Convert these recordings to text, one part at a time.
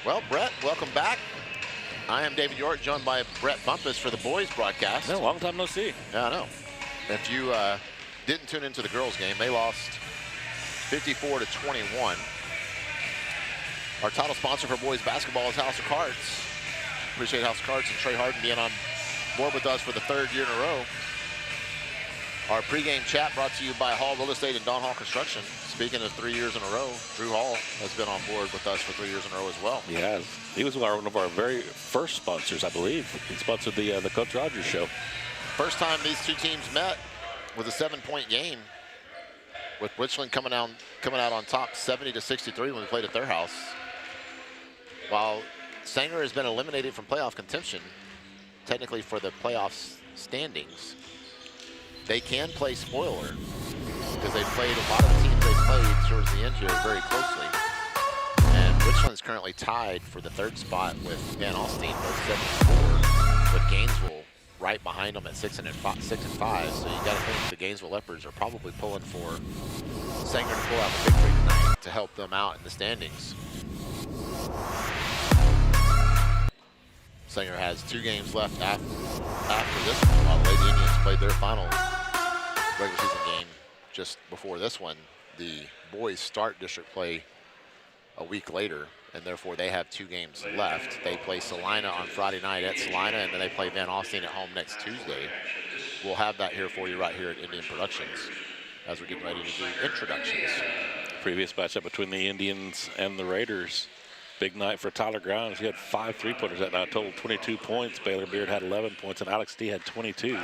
Well, Brett, welcome back. I am David York, joined by Brett Bumpus for the boys broadcast. No, long time no see. Yeah, I know. If you didn't tune into the girls game, they lost 54-21. Our title sponsor for boys basketball is House of Cards. Appreciate House of Cards and Trey Harden being on board with us for the third year in a row. Our pregame chat brought to you by Hall Real Estate and Don Hall Construction. Speaking of 3 years in a row, Drew Hall has been on board with us for 3 years in a row as well. He has. He was one of our very first sponsors, I believe. He sponsored the Coach Rogers show. First time these two teams met was a 7-point game, with Richland coming out on top 70-63 when we played at their house. While Sanger has been eliminated from playoff contention, technically for the playoffs standings, they can play spoiler because they played a lot of the teams they played towards the end here very closely. And Richland's currently tied for the third spot with Van Alstyne, both 7-4, with Gainesville right behind them at 6 and 5. So you got to think the Gainesville Leopards are probably pulling for Sanger to pull out the victory tonight to help them out in the standings. Sanger has 2 games left after this one, while the Lady Indians played their final regular season game just before this one. The boys start district play a week later, and therefore they have 2 games left. They play Salina on Friday night at Salina, and then they play Van Alstyne at home next Tuesday. We'll have that here for you right here at Indian Productions as we're getting ready to do introductions. Previous matchup between the Indians and the Raiders. Big night for Tyler Grimes. He had 5 3-pointers that night, total 22 points. Baylor Beard had 11 points, and Alex D had 22.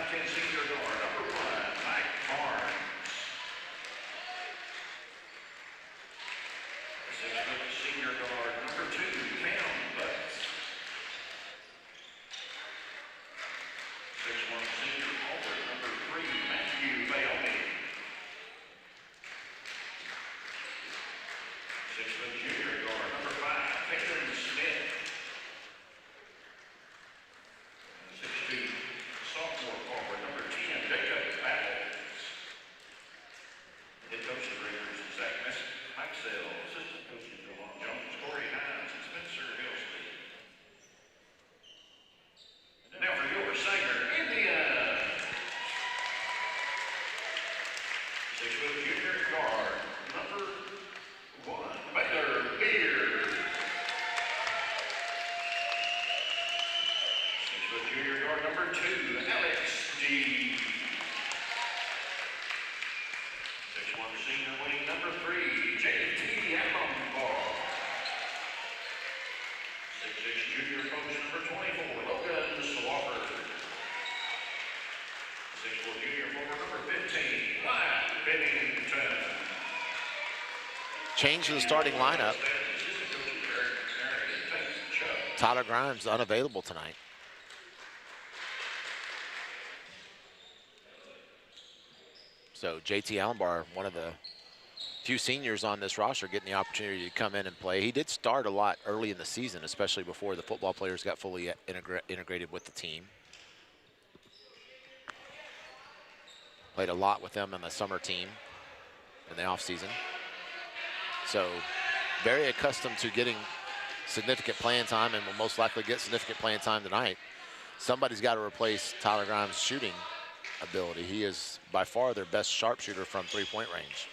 Change to the starting lineup. Tyler Grimes unavailable tonight. So JT Allenbar, one of the few seniors on this roster, getting the opportunity to come in and play. He did start a lot early in the season, especially before the football players got fully integrated with the team. Played a lot with them in the summer team in the offseason. So very accustomed to getting significant playing time, and will most likely get significant playing time tonight. Somebody's got to replace Tyler Grimes' shooting ability. He is by far their best sharpshooter from 3-point range.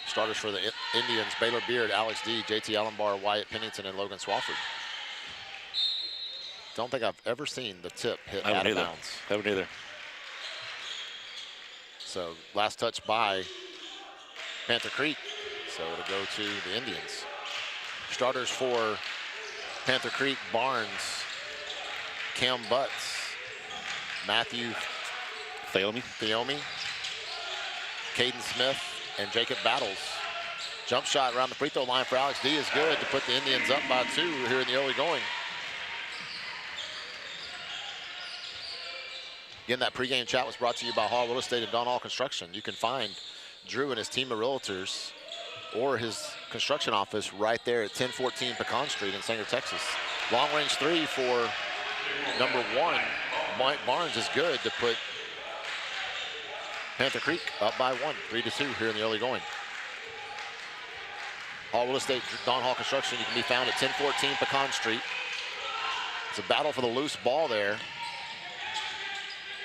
Starters for the Indians: Baylor Beard, Alex D, JT Allenbar, Wyatt Pennington, and Logan Swafford. Don't think I've ever seen the tip hit out of bounds. Haven't either. So last touch by Panther Creek. So it'll go to the Indians. Starters for Panther Creek: Barnes, Cam Butts, Matthew Theomi, Caden Smith, and Jacob Battles. Jump shot around the free throw line for Alex D is good to put the Indians up by 2 here in the early going. Again, that pregame chat was brought to you by Hall Real Estate and Don Hall Construction. You can find Drew and his team of realtors or his construction office right there at 1014 Pecan Street in Sanger, Texas. Long range 3 for number 1. Mike Barnes is good to put Panther Creek up by 1, 3-2 here in the early going. Hall Real Estate, Don Hall Construction, you can be found at 1014 Pecan Street. It's a battle for the loose ball there.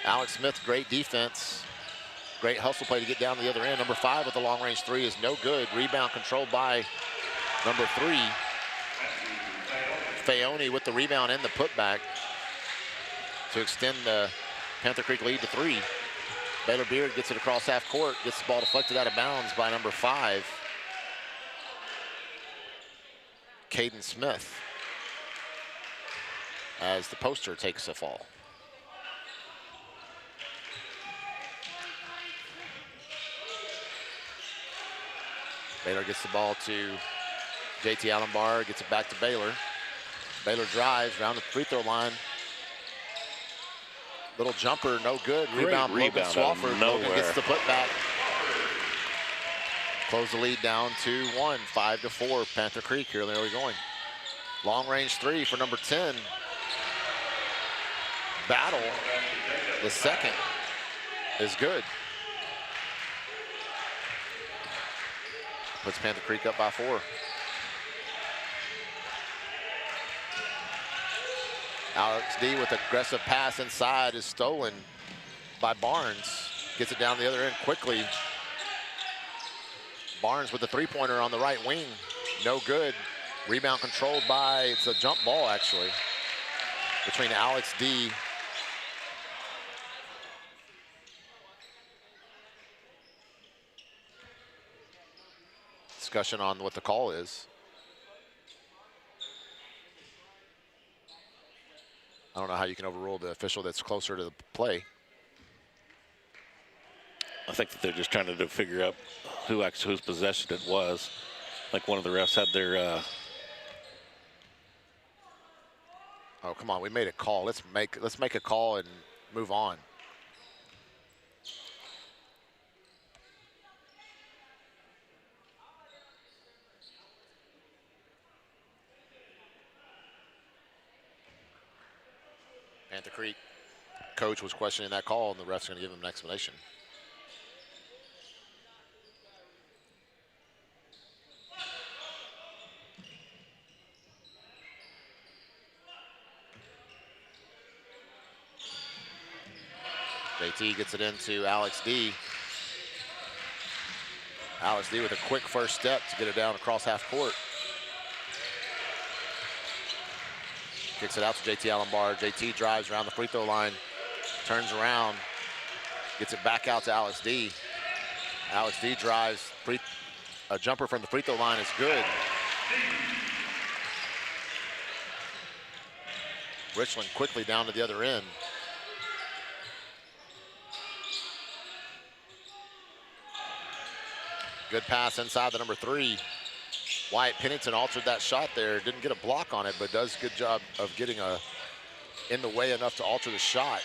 Alex Smith, great defense. Great hustle play to get down to the other end. Number 5 with the long range 3 is no good. Rebound controlled by number 3. Fayoni with the rebound and the putback to extend the Panther Creek lead to 3. Baylor Beard gets it across half court, gets the ball deflected out of bounds by number 5, Caden Smith, as the poster takes a fall. Baylor gets the ball to JT Allenbar, gets it back to Baylor. Baylor drives around the free throw line. Little jumper, no good. Rebound, Logan Swafford. Logan gets the putback. Close the lead down to 1, 5-4. Panther Creek here in the early going. Long range 3 for number 10. Battle, the second, is good. Puts Panther Creek up by 4. Alex D with aggressive pass inside is stolen by Barnes. Gets it down the other end quickly. Barnes with the three-pointer on the right wing. No good. Rebound controlled by, it's a jump ball actually, between Alex D . Discussion on what the call is. I don't know how you can overrule the official that's closer to the play. I think that they're just trying to figure out whose possession it was. Like one of the refs had their. Oh, come on! We made a call. Let's make a call and move on. Panther Creek coach was questioning that call, and the ref's going to give him an explanation. JT gets it into Alex D. Alex D with a quick first step to get it down across half court. Kicks it out to JT Allenbar. JT drives around the free throw line, turns around, gets it back out to Alex D. Alex D drives, a jumper from the free throw line is good. Richland quickly down to the other end. Good pass inside the number 3. Wyatt Pennington altered that shot there. Didn't get a block on it, but does a good job of getting in the way enough to alter the shot.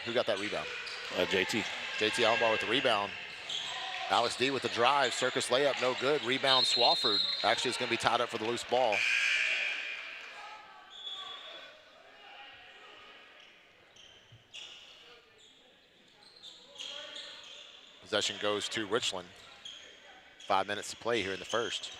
Who got that rebound? JT. JT Allenbar with the rebound. Alex D with the drive. Circus layup, no good. Rebound Swafford. Actually, it's going to be tied up for the loose ball. Possession goes to Richland. 5 minutes to play here in the first.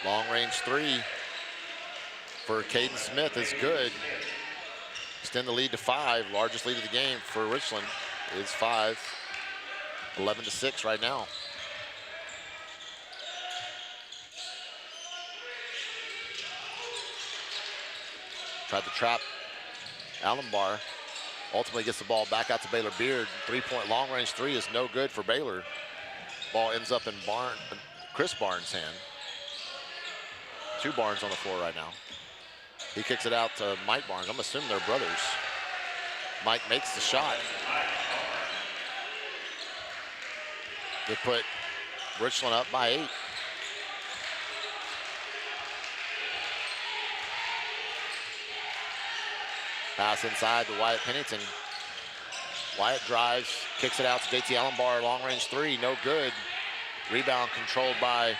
Long range 3 for Caden Smith is good. Extend the lead to 5. Largest lead of the game for Richland is 5. 11-6 right now. Tried to trap Allenbar. Ultimately gets the ball back out to Baylor Beard. 3-point long range 3 is no good for Baylor. Ball ends up in Chris Barnes' hand. 2 Barnes on the floor right now. He kicks it out to Mike Barnes. I'm assuming they're brothers. Mike makes the shot. They put Richland up by 8. Pass inside to Wyatt Pennington. Wyatt drives, kicks it out to JT Allenbar, long range three, no good. Rebound controlled by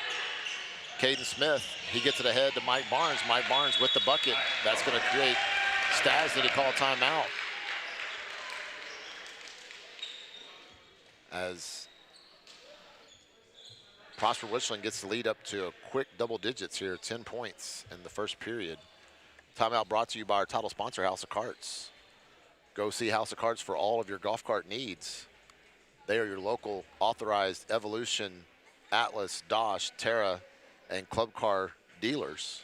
Caden Smith. He gets it ahead to Mike Barnes. Mike Barnes with the bucket. That's going to create Stasny to call timeout. As Prosper Richland gets the lead up to a quick double digits here, 10 points in the first period. Timeout brought to you by our title sponsor, House of Carts. Go see House of Carts for all of your golf cart needs. They are your local authorized Evolution, Atlas, Dodge, Terra, and Club Car dealers.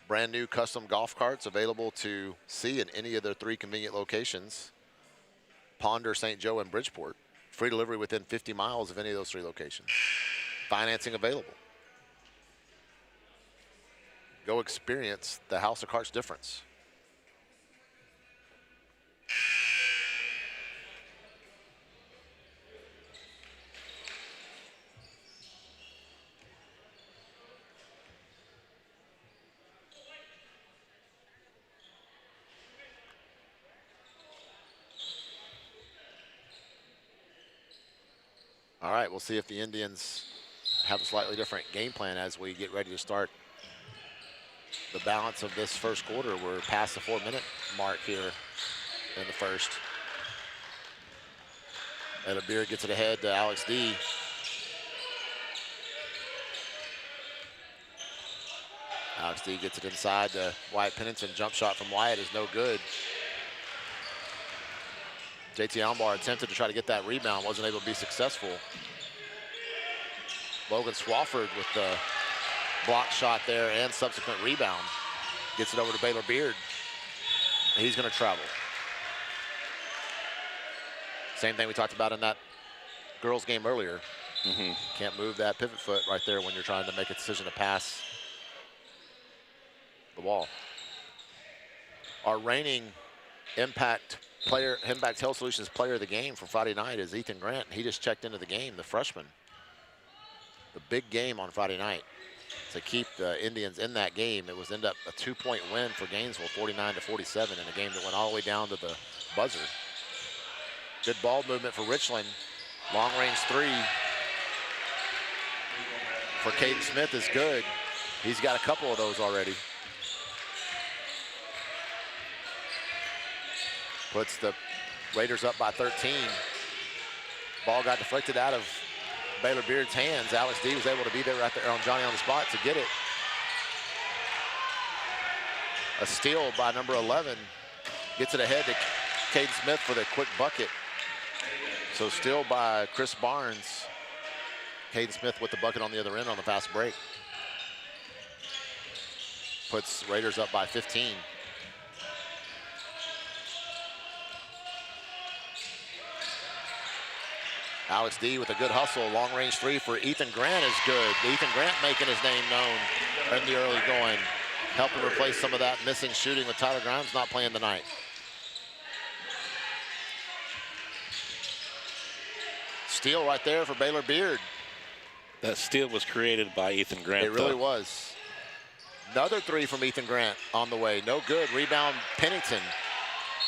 Brand new custom golf carts available to see in any of their 3 convenient locations: Ponder, St. Joe, and Bridgeport. Free delivery within 50 miles of any of those 3 locations. Financing available. Go experience the House of Carts difference. All right, we'll see if the Indians have a slightly different game plan as we get ready to start the balance of this first quarter. We're past the 4-minute mark here in the first. Baylor Beard gets it ahead to Alex D. Alex D gets it inside to Wyatt Pennington. Jump shot from Wyatt is no good. JT Allenbar attempted to try to get that rebound, wasn't able to be successful. Logan Swafford with the block shot there and subsequent rebound. Gets it over to Baylor Beard. He's going to travel. Same thing we talked about in that girls game earlier. Can't move that pivot foot right there when you're trying to make a decision to pass the ball. Our reigning Impact Health Solutions player of the game for Friday night is Ethan Grant. He just checked into the game, the freshman. The big game on Friday night to keep the Indians in that game. It was end up a 2-point win for Gainesville, 49-47, in a game that went all the way down to the buzzer. Good ball movement for Richland. Long range three for Caden Smith is good. He's got a couple of those already. Puts the Raiders up by 13. Ball got deflected out of Baylor Beard's hands. Alex D was able to be there right there on Johnny on the spot to get it. A steal by number 11. Gets it ahead to Caden Smith for the quick bucket. So steal by Chris Barnes. Caden Smith with the bucket on the other end on the fast break. Puts Raiders up by 15. Alex D with a good hustle. Long range three for Ethan Grant is good. Ethan Grant making his name known in the early going. Helping replace some of that missing shooting with Tyler Grimes not playing tonight. Steal right there for Baylor Beard. That steal was created by Ethan Grant. It really was. Another three from Ethan Grant on the way. No good. Rebound Pennington.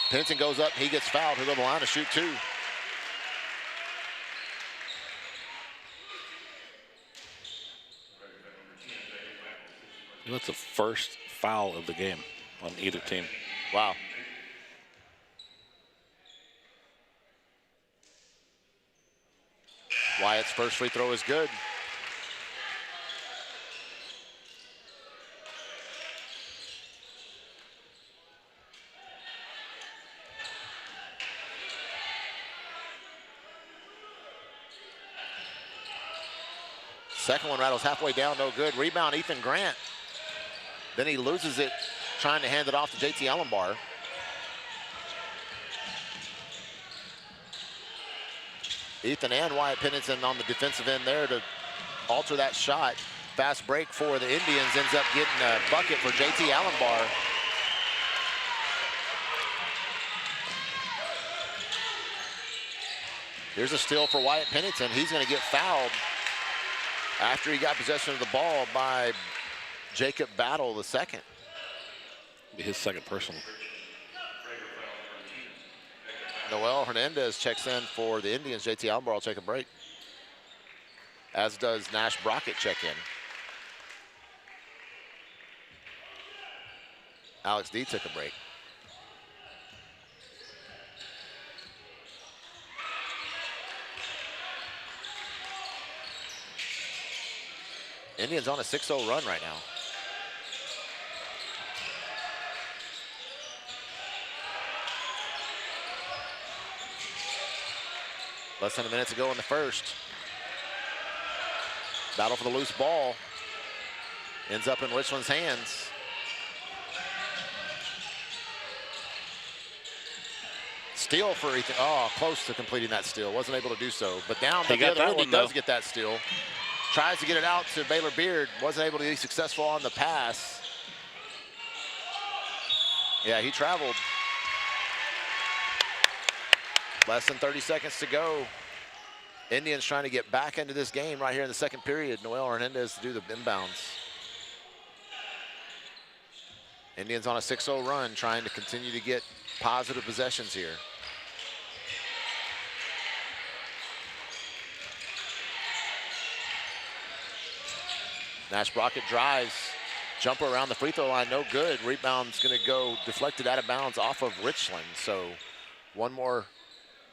Pennington goes up. He gets fouled. He'll go to the line to shoot two. That's the first foul of the game on either team. Wow. Wyatt's first free throw is good. Second one rattles halfway down, no good. Rebound, Ethan Grant. Then he loses it, trying to hand it off to JT Allenbar. Ethan and Wyatt Pennington on the defensive end there to alter that shot. Fast break for the Indians, ends up getting a bucket for JT Allenbar. Here's a steal for Wyatt Pennington. He's going to get fouled after he got possession of the ball by Jacob Battle the second. His second personal. Noel Hernandez checks in for the Indians. JT Allenbar will take a break, as does Nash Brockett check in. Alex D took a break. Indians on a 6-0 run right now. Less than a minute to go in the first. Battle for the loose ball. Ends up in Richland's hands. Steal for Ethan. Oh, close to completing that steal. Wasn't able to do so. But down to the other end, he does get that steal. Tries to get it out to Baylor Beard. Wasn't able to be successful on the pass. Yeah, he traveled. Less than 30 seconds to go. Indians trying to get back into this game right here in the second period. Noel Hernandez to do the inbounds. Indians on a 6-0 run, trying to continue to get positive possessions here. Nash Brockett drives. Jumper around the free throw line, no good. Rebound's going to go deflected out of bounds off of Richland. So one more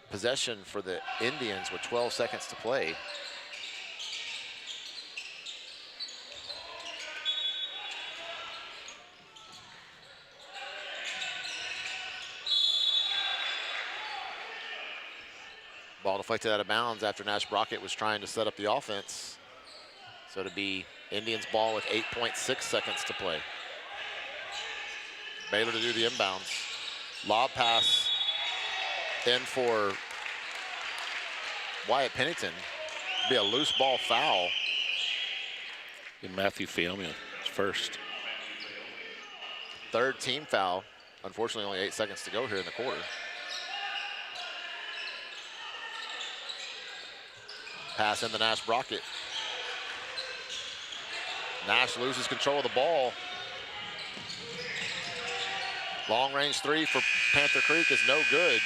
possession for the Indians with 12 seconds to play. Ball deflected out of bounds after Nash Brockett was trying to set up the offense. So to be Indians ball with 8.6 seconds to play. Baylor to do the inbounds. Lob pass in for Wyatt Pennington. Be a loose ball foul. And Matthew Fielmian first. Third team foul. Unfortunately, only 8 seconds to go here in the quarter. Pass in the Nash Brockett. Nash loses control of the ball. Long range three for Panther Creek is no good.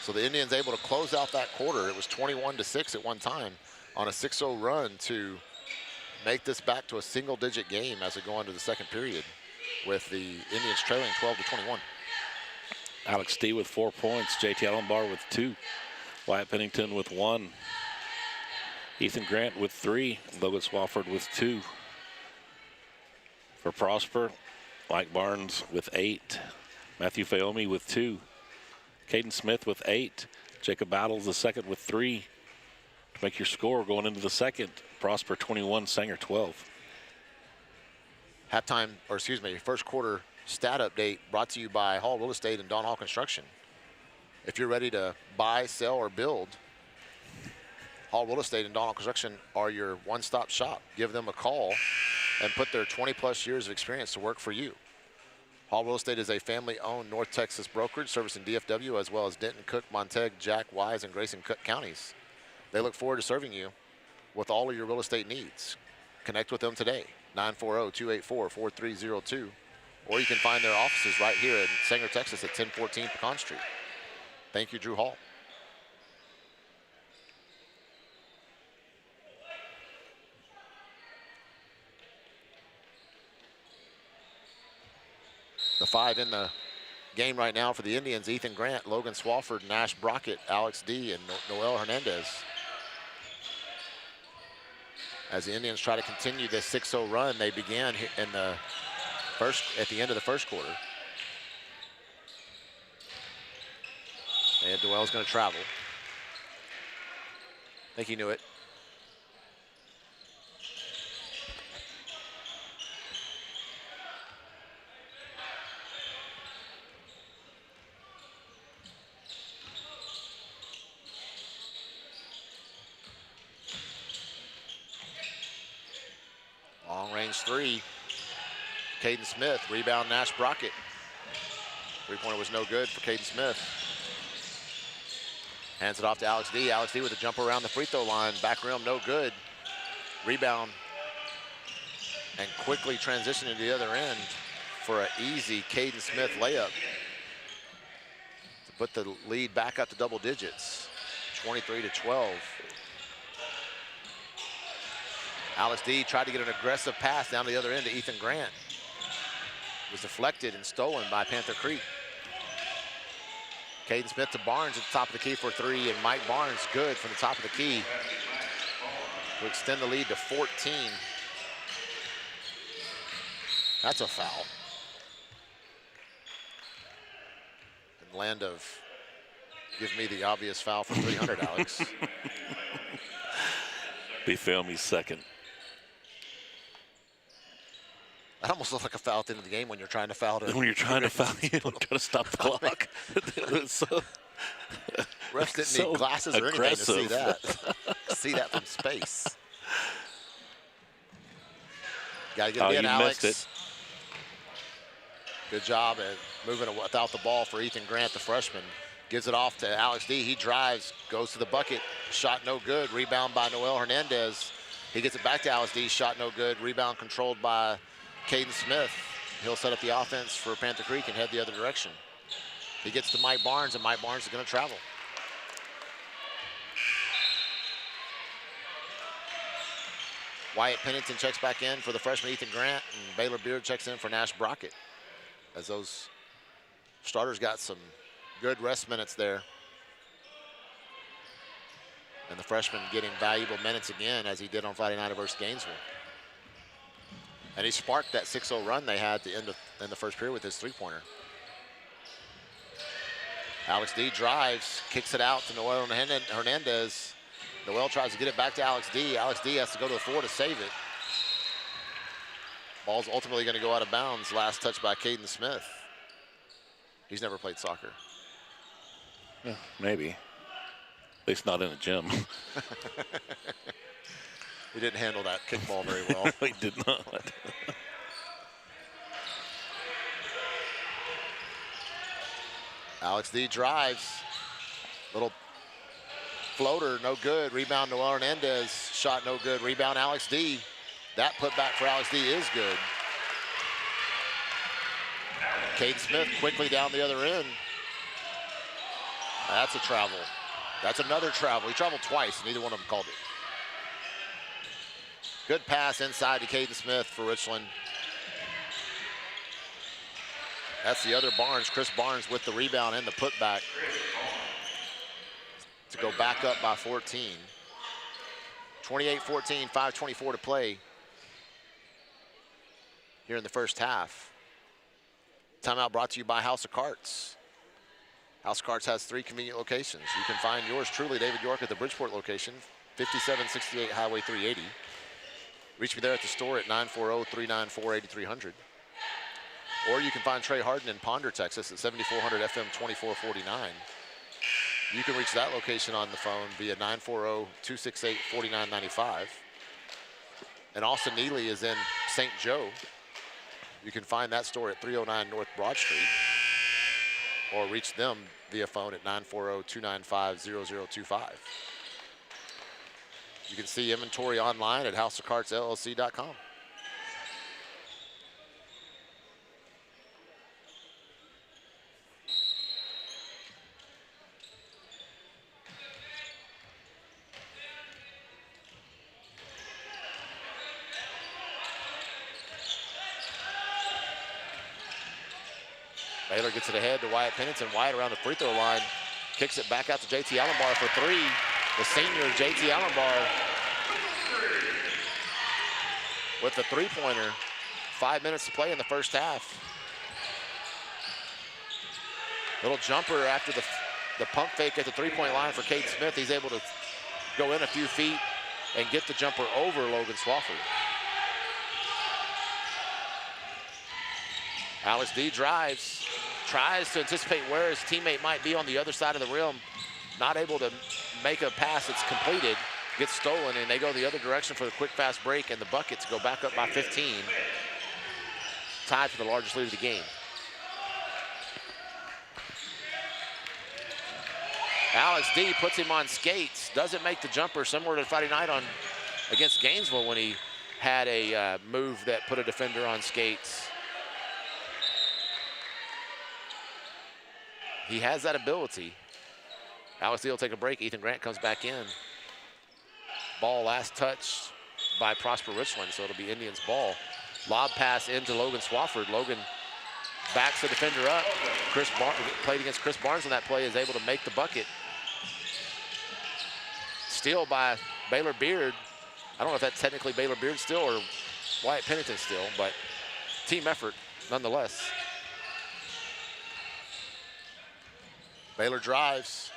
So the Indians able to close out that quarter. It was 21-6 at one time on a 6-0 run to make this back to a single-digit game as we go into the second period with the Indians trailing 12-21. Alex D with 4 points, JT Allenbar with 2, Wyatt Pennington with 1, Ethan Grant with 3, Logan Swafford with 2. For Prosper, Mike Barnes with 8, Matthew Fayomi with 2, Caden Smith with 8, Jacob Battles the second with 3. To make your score going into the second, Prosper 21, Sanger 12. Halftime, or excuse me, first quarter stat update brought to you by Hall Real Estate and Don Hall Construction. If you're ready to buy, sell, or build, Hall Real Estate and Don Hall Construction are your one-stop shop. Give them a call and put their 20-plus years of experience to work for you. Hall Real Estate is a family-owned North Texas brokerage servicing DFW as well as Denton, Cook, Montague, Jack, Wise, and Grayson Cook counties. They look forward to serving you with all of your real estate needs. Connect with them today, 940-284-4302. Or you can find their offices right here in Sanger, Texas at 1014 Pecan Street. Thank you, Drew Hall. The 5 in the game right now for the Indians: Ethan Grant, Logan Swafford, Nash Brockett, Alex D, and Noel Hernandez. As the Indians try to continue this 6-0 run they began in the at the end of the first quarter. And Noel's going to travel. I think he knew it. Long range three. Caden Smith, rebound Nash Brockett. Three-pointer was no good for Caden Smith. Hands it off to Alex D. Alex D with a jump around the free throw line. Back rim, no good. Rebound. And quickly transitioning to the other end for an easy Caden Smith layup. put the lead back up to double digits, 23-12. Alex D tried to get an aggressive pass down the other end to Ethan Grant. It was deflected and stolen by Panther Creek. Caden Smith to Barnes at the top of the key for 3, and Mike Barnes good from the top of the key to extend the lead to 14. That's a foul. And land of, give me the obvious foul for 300, Alex. Be Filmy's second. That almost looks like a foul at the end of the game when you're trying to foul. When you're trying to foul, you don't try to stop the clock. So, refs didn't so need glasses or anything to see that. See that from space. Got to get it in, Alex. Missed it. Good job at moving without the ball for Ethan Grant, the freshman. Gives it off to Alex D. He drives, goes to the bucket. Shot no good. Rebound by Noel Hernandez. He gets it back to Alex D. Shot no good. Rebound controlled by Caden Smith. He'll set up the offense for Panther Creek and head the other direction. He gets to Mike Barnes, and Mike Barnes is going to travel. Wyatt Pennington checks back in for the freshman Ethan Grant, and Baylor Beard checks in for Nash Brockett, as those starters got some good rest minutes there. And the freshman getting valuable minutes again, as he did on Friday night versus Gainesville. And he sparked that 6-0 run they had at the end of in the first period with his three-pointer. Alex D drives, kicks it out to Noel Hernandez. Noel tries to get it back to Alex D. Alex D has to go to the floor to save it. Ball's ultimately going to go out of bounds. Last touch by Caden Smith. He's never played soccer. Yeah, maybe. At least not in a gym. He didn't handle that kickball very well. He did not. Alex D drives. Little floater, no good. Rebound Noel Hernandez. Shot no good. Rebound Alex D. That putback for Alex D is good. Caden Smith quickly down the other end. That's a travel. That's another travel. He traveled twice. Neither one of them called it. Good pass inside to Caden Smith for Richland. That's the other Barnes, Chris Barnes, with the rebound and the putback to go back up by 14. 28-14, 5:24 to play here in the first half. Timeout brought to you by House of Carts. House of Carts has 3 convenient locations. You can find yours truly, David York, at the Bridgeport location, 5768 Highway 380. Reach me there at the store at 940-394-8300. Or you can find Trey Harden in Ponder, Texas at 7400 FM 2449. You can reach that location on the phone via 940-268-4995. And Austin Neely is in St. Joe. You can find that store at 309 North Broad Street, or reach them via phone at 940-295-0025. You can see inventory online at houseofcartsllc.com. Baylor gets it ahead to Wyatt Pennington. Wyatt around the free throw line. Kicks it back out to JT Allenbar for 3. The senior JT Allenbar with the three-pointer. 5 minutes to play in the first half. Little jumper after the pump fake at the three-point line for Cade Smith. He's able to go in a few feet and get the jumper over Logan Swafford. Alex D drives, tries to anticipate where his teammate might be on the other side of the rim. Not able to make a pass that's completed. Gets stolen, and they go the other direction for the quick fast break and the bucket to go back up by 15. Tied for the largest lead of the game. Alex D puts him on skates. Doesn't make the jumper, similar to Friday night against Gainesville when he had a move that put a defender on skates. He has that ability. Alex Lee will take a break. Ethan Grant comes back in. Ball last touched by Prosper Richland, so it'll be Indians ball. Lob pass into Logan Swafford. Logan backs the defender up. Played against Chris Barnes on that play, is able to make the bucket. Steal by Baylor Beard. I don't know if that's technically Baylor Beard still or Wyatt Pennington still, but team effort nonetheless. Baylor drives,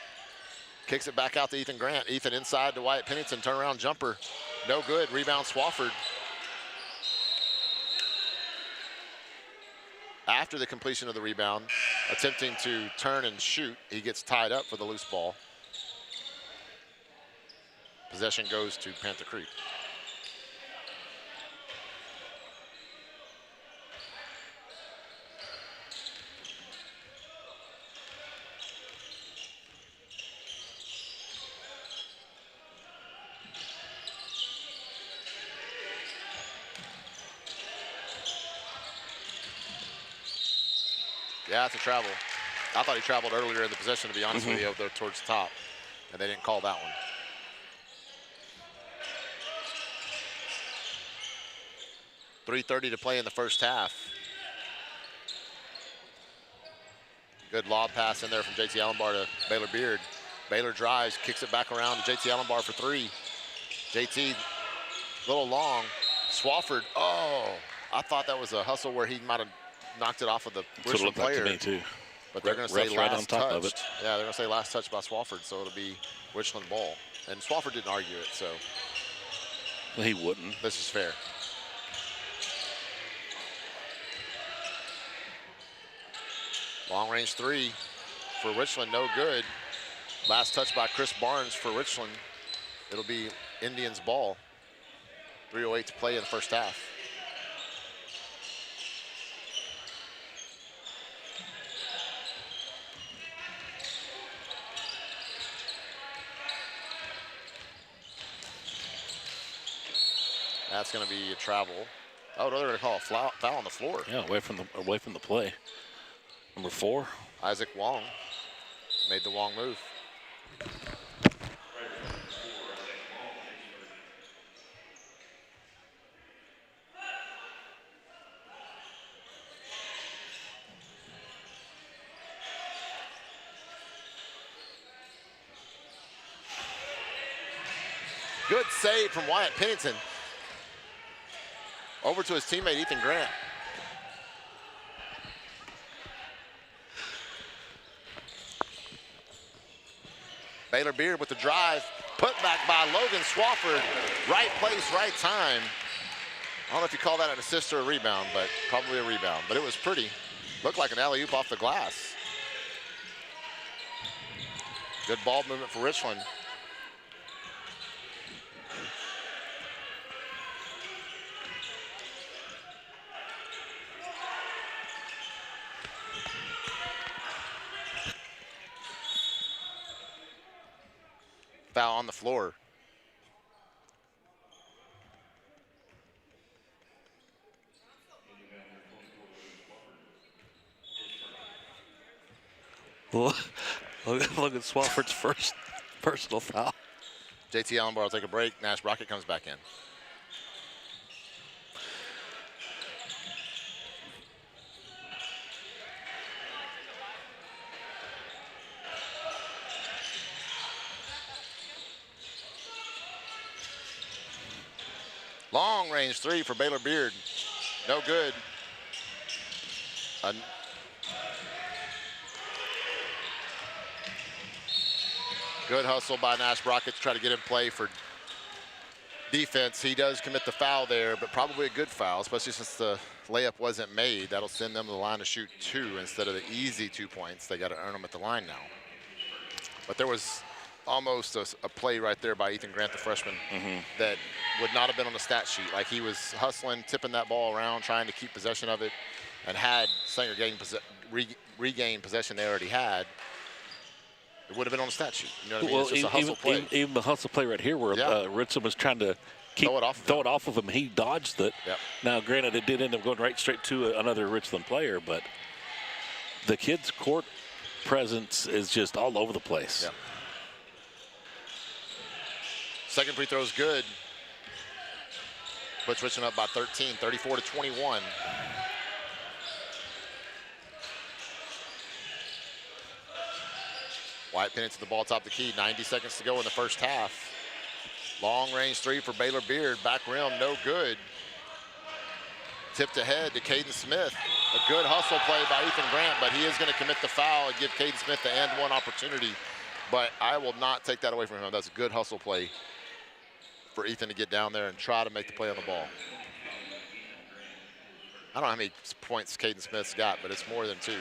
kicks it back out to Ethan Grant. Ethan inside to Wyatt Pennington, turnaround jumper. No good, rebound Swafford. After the completion of the rebound, attempting to turn and shoot, he gets tied up for the loose ball. Possession goes to Panther Creek. Yeah, it's a travel. I thought he traveled earlier in the possession, to be honest with you, over there towards the top, and they didn't call that one. .3:30 to play in the first half. Good lob pass in there from JT Allenbar to Baylor Beard. Baylor drives, kicks it back around to JT Allenbar for three. JT, a little long. Swafford, oh, I thought that was a hustle where he might have knocked it off of the Richland player. Like to me too. But they're going to say right last on top touch. of it. Yeah, they're going to say last touch by Swafford, so it'll be Richland ball. And Swafford didn't argue it, so. Well, he wouldn't. This is fair. Long range three for Richland, no good. Last touch by Chris Barnes for Richland. It'll be Indians ball. 3:08 to play in the first half. That's going to be a travel. Oh, no, they're going to call a foul on the floor. Yeah, away from the play. Number 4. Isaac Wong made the Wong move. Good save from Wyatt Pennington. Over to his teammate, Ethan Grant. Baylor Beard with the drive. Put back by Logan Swafford. Right place, right time. I don't know if you call that an assist or a rebound, but probably a rebound. But it was pretty. Looked like an alley-oop off the glass. Good ball movement for Richland. Foul on the floor. Look at Swafford's first personal foul. JT Allenbar will take a break. Nash Brockett comes back in. Long range three for Baylor Beard. No good. Good hustle by Nash Brockett to try to get in play for defense. He does commit the foul there, but probably a good foul, especially since the layup wasn't made. That'll send them to the line to shoot 2 instead of the easy 2 points. They got to earn them at the line now. But there was almost a play right there by Ethan Grant, the freshman, that would not have been on the stat sheet. Like, he was hustling, tipping that ball around, trying to keep possession of it, and had Sanger regain possession they already had. It would have been on the stat sheet. You know what I mean? It's just a hustle play. Even the hustle play right here where Ritson was trying to throw it off of him. He dodged it. Yep. Now, granted, it did end up going right straight to another Richland player, but the kids court presence is just all over the place. Yeah. Second free throw is good. Puts Richland up by 13, 34-21. Wyatt Pennington the ball top of the key. 90 seconds to go in the first half. Long range three for Baylor Beard. Back rim, no good. Tipped ahead to Caden Smith. A good hustle play by Ethan Grant, but he is going to commit the foul and give Caden Smith the and one opportunity. But I will not take that away from him. That's a good hustle play for Ethan to get down there and try to make the play on the ball. I don't know how many points Caden Smith's got, but it's more than 2.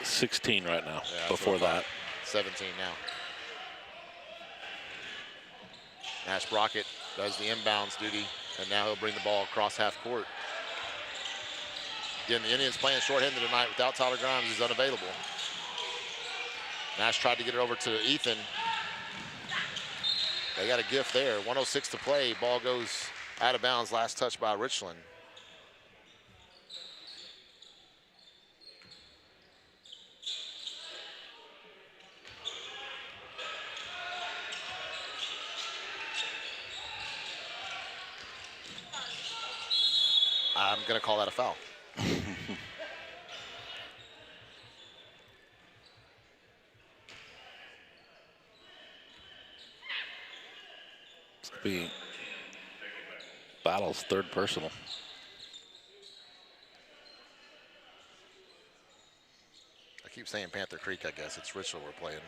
16 right now. Yeah, before that. 17 now. Nash Brockett does the inbounds duty, and now he'll bring the ball across half court. Again, the Indians playing shorthanded tonight without Tyler Grimes. He's unavailable. Nash tried to get it over to Ethan. They got a gift there. 106 to play. Ball goes out of bounds. Last touch by Richland. I'm going to call that a foul. It's going to be Battle's third personal. I keep saying Panther Creek, I guess. It's Richland we're playing.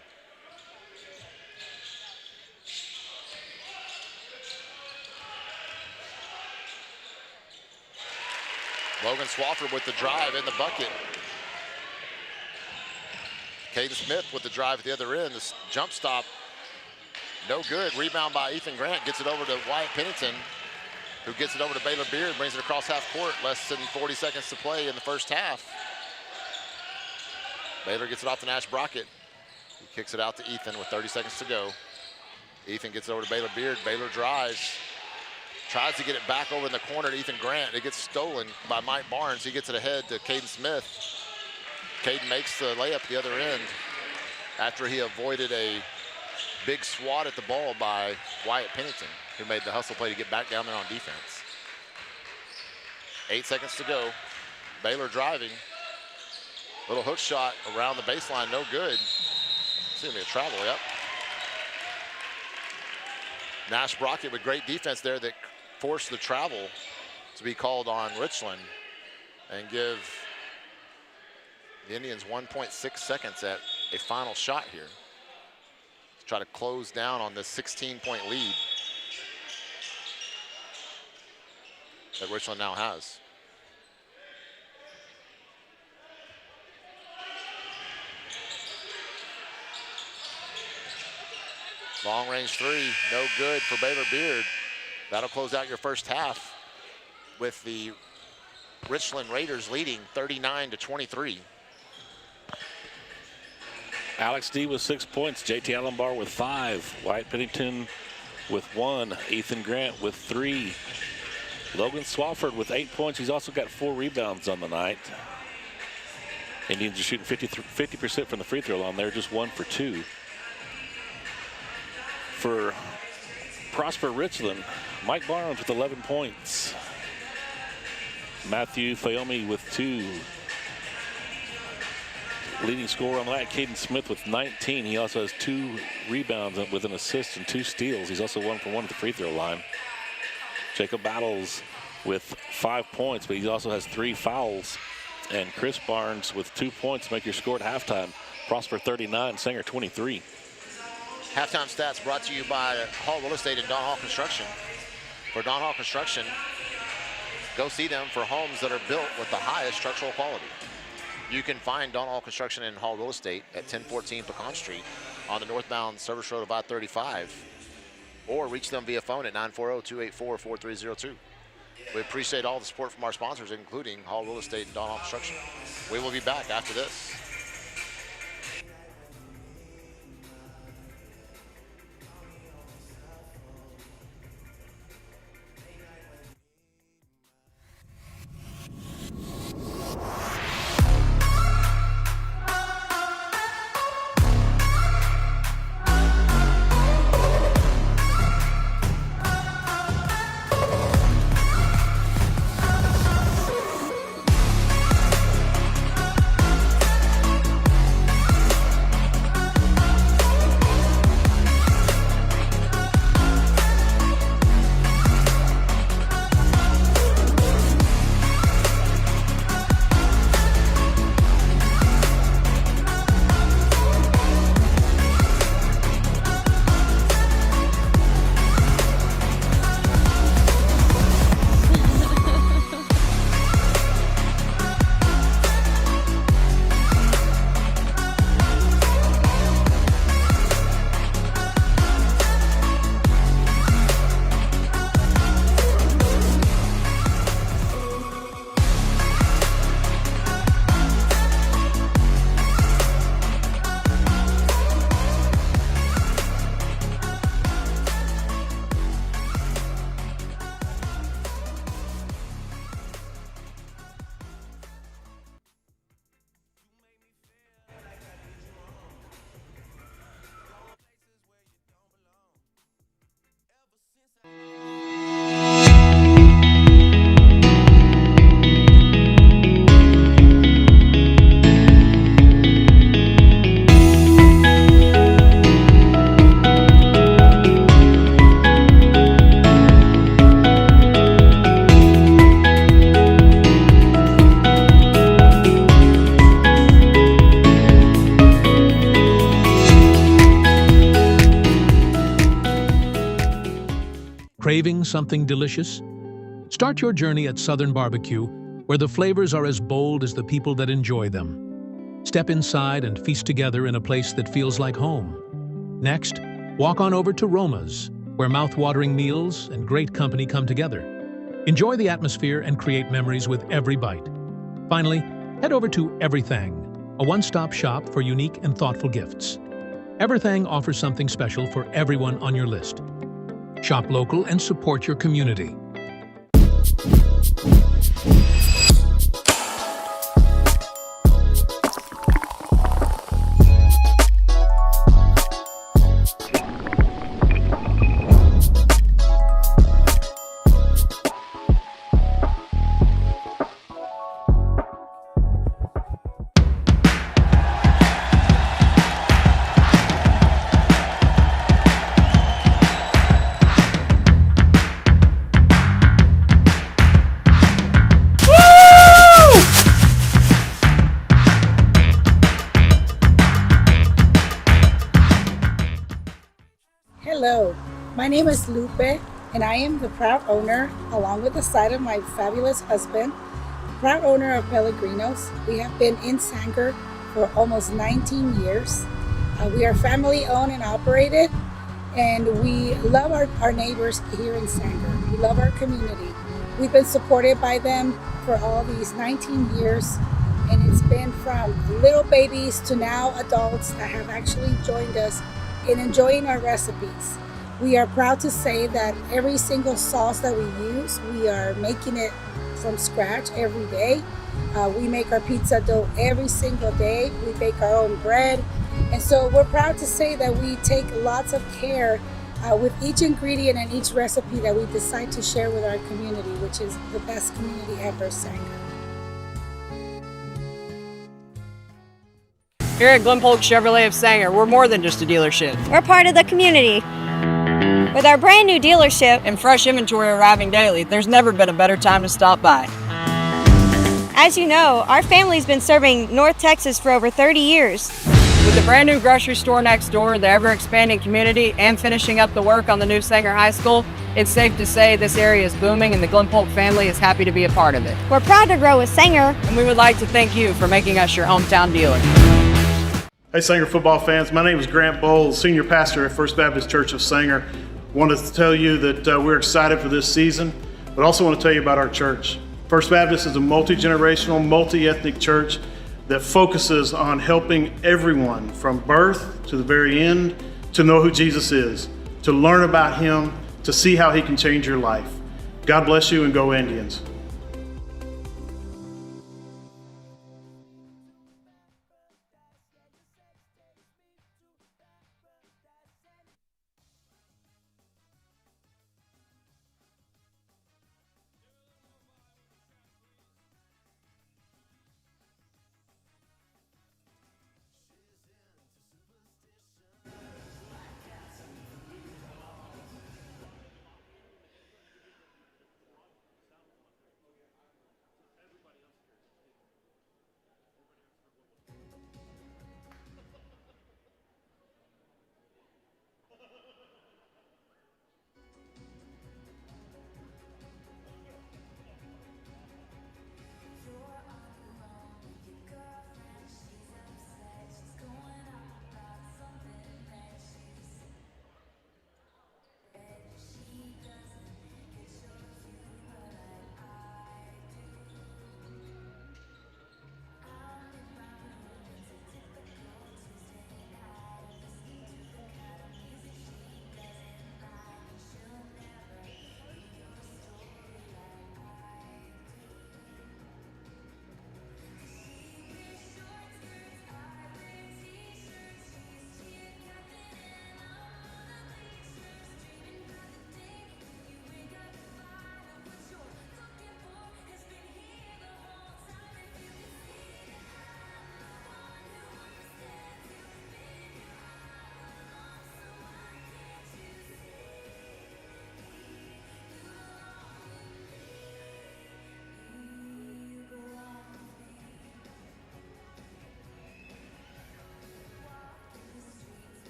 Logan Swafford with the drive in the bucket. Caden Smith with the drive at the other end. This jump stop, no good. Rebound by Ethan Grant. Gets it over to Wyatt Pennington, who gets it over to Baylor Beard. Brings it across half court. Less than 40 seconds to play in the first half. Baylor gets it off to Nash Brockett. He kicks it out to Ethan with 30 seconds to go. Ethan gets it over to Baylor Beard. Baylor drives. Tries to get it back over in the corner to Ethan Grant. It gets stolen by Mike Barnes. He gets it ahead to Caden Smith. Caden makes the layup the other end after he avoided a big swat at the ball by Wyatt Pennington, who made the hustle play to get back down there on defense. 8 seconds to go. Baylor driving. Little hook shot around the baseline, no good. It's gonna be a travel, yep. Nash Brockett with great defense there that forced the travel to be called on Richland and give the Indians 1.6 seconds at a final shot here to try to close down on this 16-point lead that Richland now has. Long range three, no good for Baylor Beard. That'll close out your first half with the Richland Raiders leading 39-23. Alex D with 6 points, JT Allenbar with 5, Wyatt Pennington with 1, Ethan Grant with 3, Logan Swafford with 8 points. He's also got 4 rebounds on the night. Indians are shooting 50% from the free throw line there, just 1 for 2. For Prosper Richland, Mike Barnes with 11 points. Matthew Fayomi with 2. Leading scorer on the night, Caden Smith with 19. He also has 2 rebounds with an assist and 2 steals. He's also 1 for 1 at the free throw line. Jacob Battles with 5 points, but he also has 3 fouls. And Chris Barnes with 2 points to make your score at halftime. Prosper 39, Sanger 23. Halftime stats brought to you by Hall Real Estate and Don Hall Construction. For Don Hall Construction, go see them for homes that are built with the highest structural quality. You can find Don Hall Construction and Hall Real Estate at 1014 Pecan Street on the northbound service road of I-35, or reach them via phone at 940-284-4302. We appreciate all the support from our sponsors, including Hall Real Estate and Don Hall Construction. We will be back after this. Craving something delicious? Start your journey at Southern Barbecue, where the flavors are as bold as the people that enjoy them. Step inside and feast together in a place that feels like home. Next, walk on over to Roma's, where mouth-watering meals and great company come together. Enjoy the atmosphere and create memories with every bite. Finally, head over to Everything, a one-stop shop for unique and thoughtful gifts. Everything offers something special for everyone on your list. Shop local and support your community. Hello, my name is Lupe, and I am the proud owner, along with the side of my fabulous husband, proud owner of Pellegrinos. We have been in Sanger for almost 19 years. We are family owned and operated, and we love our neighbors here in Sanger. We love our community. We've been supported by them for all these 19 years, and it's been from little babies to now adults that have actually joined us in enjoying our recipes. We are proud to say that every single sauce that we use, we are making it from scratch every day. We make our pizza dough every single day. We bake our own bread. And so we're proud to say that we take lots of care with each ingredient and each recipe that we decide to share with our community, which is the best community ever, Sanger. Here at Glen Polk Chevrolet of Sanger, we're more than just a dealership. We're part of the community. With our brand new dealership And fresh inventory arriving daily, there's never been a better time to stop by. as you know, our family's been serving North Texas for over 30 years. With the brand new grocery store next door, the ever-expanding community, and finishing up the work on the new Sanger High School, it's safe to say this area is booming and the Glen Polk family is happy to be a part of it. We're proud to grow with Sanger. And we would like to thank you for making us your hometown dealer. Hey Sanger football fans, my name is Grant Bowles, Senior Pastor at First Baptist Church of Sanger. Wanted to tell you that we're excited for this season, but also want to tell you about our church. First Baptist is a multi-generational, multi-ethnic church that focuses on helping everyone from birth to the very end to know who Jesus is, to learn about Him, to see how He can change your life. God bless you and go Indians.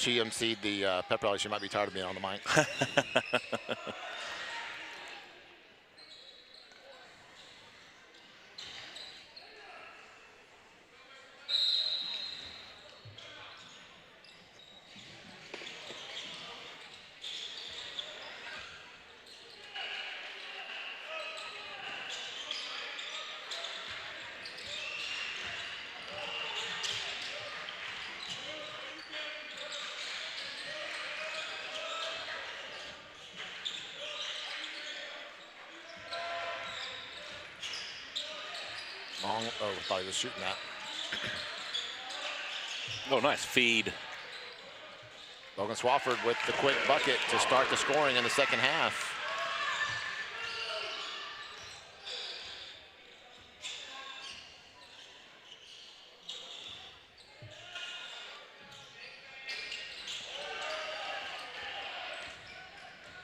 she emceed the pep rally, she might be tired of being on the mic. Long, oh, I thought he was shooting that. Oh, nice feed. Logan Swafford with the quick bucket to start the scoring in the second half.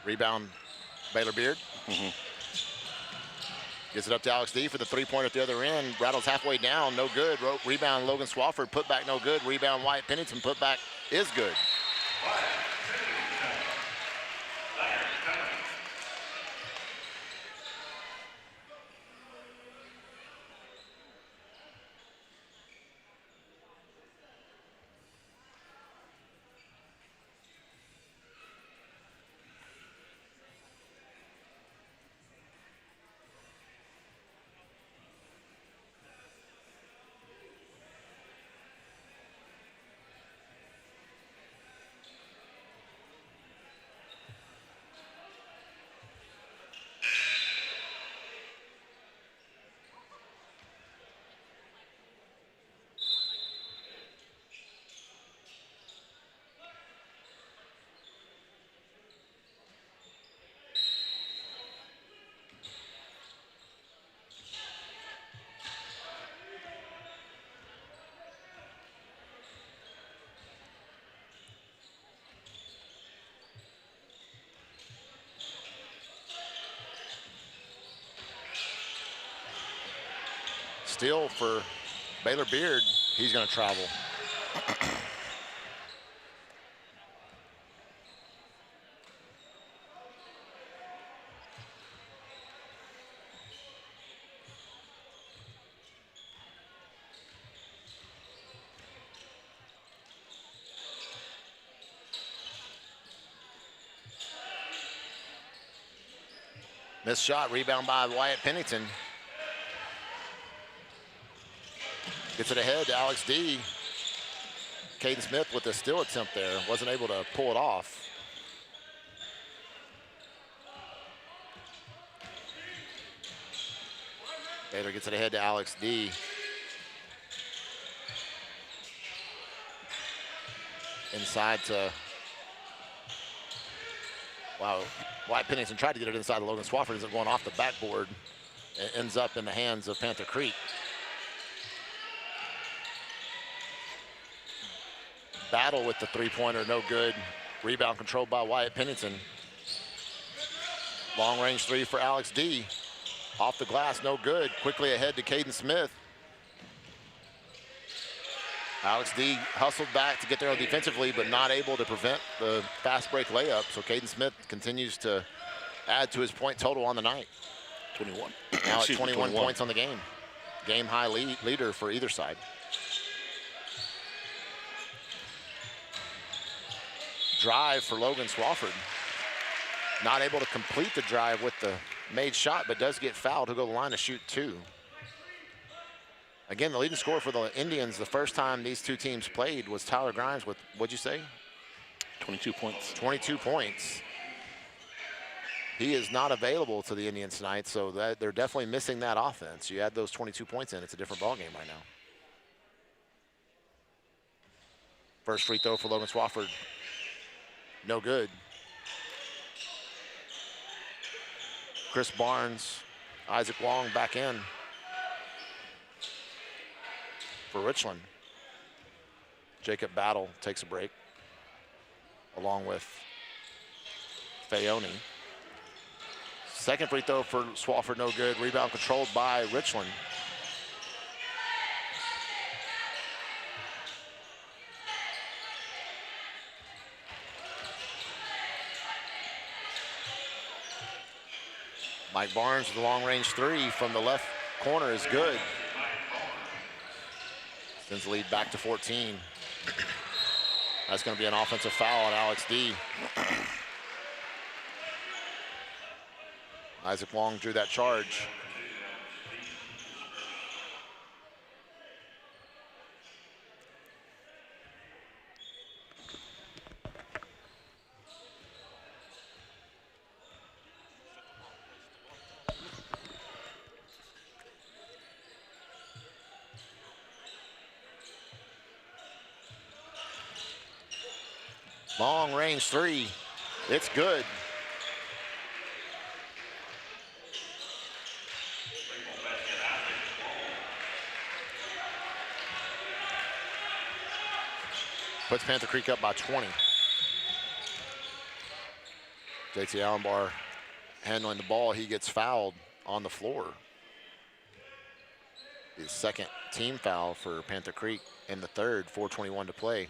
Rebound, Baylor Beard. Gets it up to Alex D for the three-pointer at the other end. Rattles halfway down, no good. Rebound, Logan Swafford, put back, no good. Rebound, Wyatt Pennington, put back is good. Steal for Baylor Beard. He's going to travel. Missed shot, rebound by Wyatt Pennington. Gets it ahead to Alex D. Caden Smith with a steal attempt there. Wasn't able to pull it off. Baylor gets it ahead to Alex D. Inside to, wow, Wyatt Pennington tried to get it inside. Logan Swafford ends up going off the backboard. It ends up in the hands of Panther Creek. Battle with the three-pointer, no good. Rebound controlled by Wyatt Pennington. Long range three for Alex D. Off the glass, no good. Quickly ahead to Caden Smith. Alex D hustled back to get there defensively, but not able to prevent the fast break layup. So Caden Smith continues to add to his point total on the night. 21. Now at 21 points on the game. Game high leader for either side. Drive for Logan Swafford. Not able to complete the drive with the made shot, but does get fouled. He'll go to the line to shoot two. Again, the leading scorer for the Indians the first time these two teams played was Tyler Grimes with, what'd you say? 22 points. 22 points. He is not available to the Indians tonight, so that they're definitely missing that offense. You add those 22 points in, it's a different ballgame right now. First free throw for Logan Swafford. No good. Chris Barnes, Isaac Wong back in for Richland. Jacob Battle takes a break along with Fayoni. Second free throw for Swafford, no good. Rebound controlled by Richland. Mike Barnes with the long-range three from the left corner is good. Sends the lead back to 14. That's going to be an offensive foul on Alex D. Isaac Wong drew that charge. Long range three, it's good. Puts Panther Creek up by 20. JT Allenbar handling the ball, he gets fouled on the floor. His second team foul for Panther Creek in the third, 4:21 to play.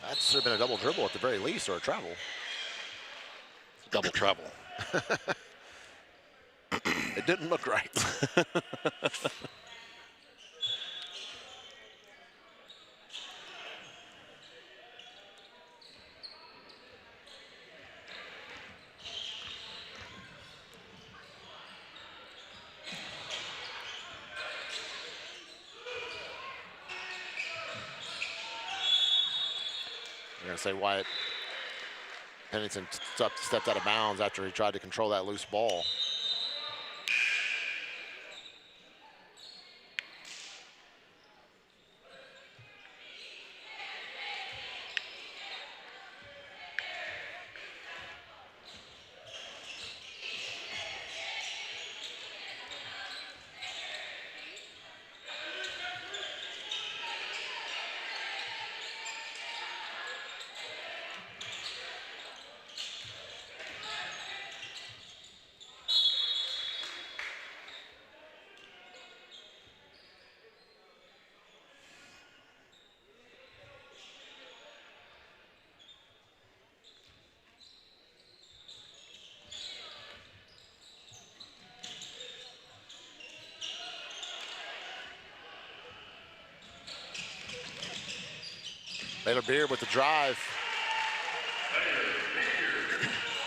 That should have been a double dribble at the very least, or a travel. Double travel. It didn't look right. You're going to say Wyatt Pennington stepped out of bounds after he tried to control that loose ball. Baylor Beard with the drive.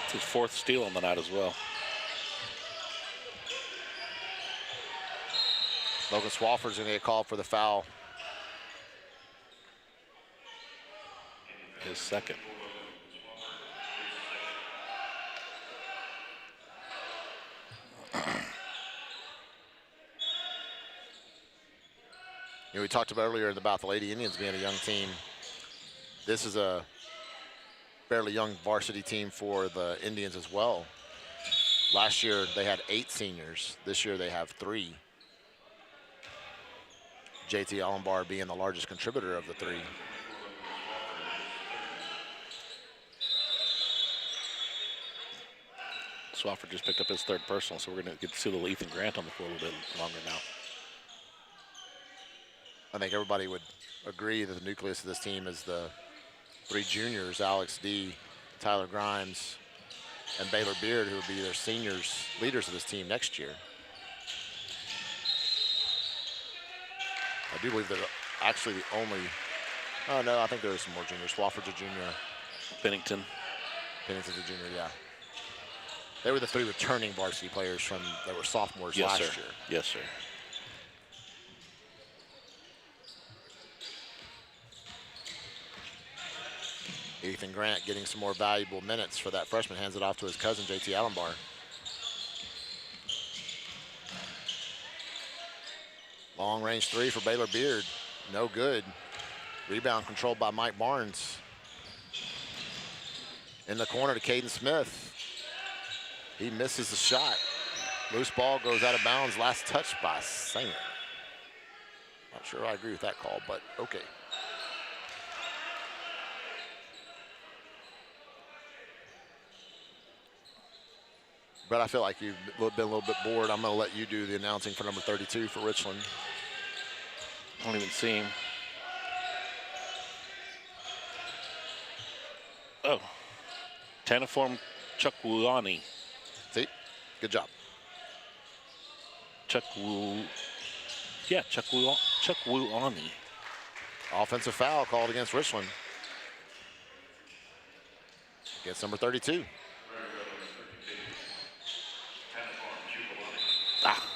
It's his fourth steal on the night as well. Logan Swafford's going to get called for the foul. His second. You know, we talked about earlier about the Lady Indians being a young team. This is a fairly young varsity team for the Indians as well. Last year they had 8 seniors. This year they have 3. JT Allenbar being the largest contributor of the 3. Swafford just picked up his third personal, so we're going to get to see a little Ethan Grant on the floor a little bit longer now. I think everybody would agree that the nucleus of this team is the 3 juniors, Alex D., Tyler Grimes, and Baylor Beard, who will be their seniors, leaders of this team next year. I do believe they're actually the only, oh no, I think there are some more juniors. Swafford's a junior. Pennington's a junior, yeah. They were the 3 returning varsity players from that were sophomores yes, last sir. year. Yes, sir. Ethan Grant getting some more valuable minutes for that freshman, hands it off to his cousin, JT Allenbar. Long range 3 for Baylor Beard, no good. Rebound controlled by Mike Barnes. In the corner to Caden Smith. He misses the shot. Loose ball goes out of bounds, last touch by Sanger. Not sure I agree with that call, but okay. Brett, I feel like you've been a little bit bored. I'm going to let you do the announcing for number 32 for Richland. I don't even see him. Oh, Taniform Chukwuani. See? Good job. Chukwuani. Offensive foul called against Richland. Against number 32.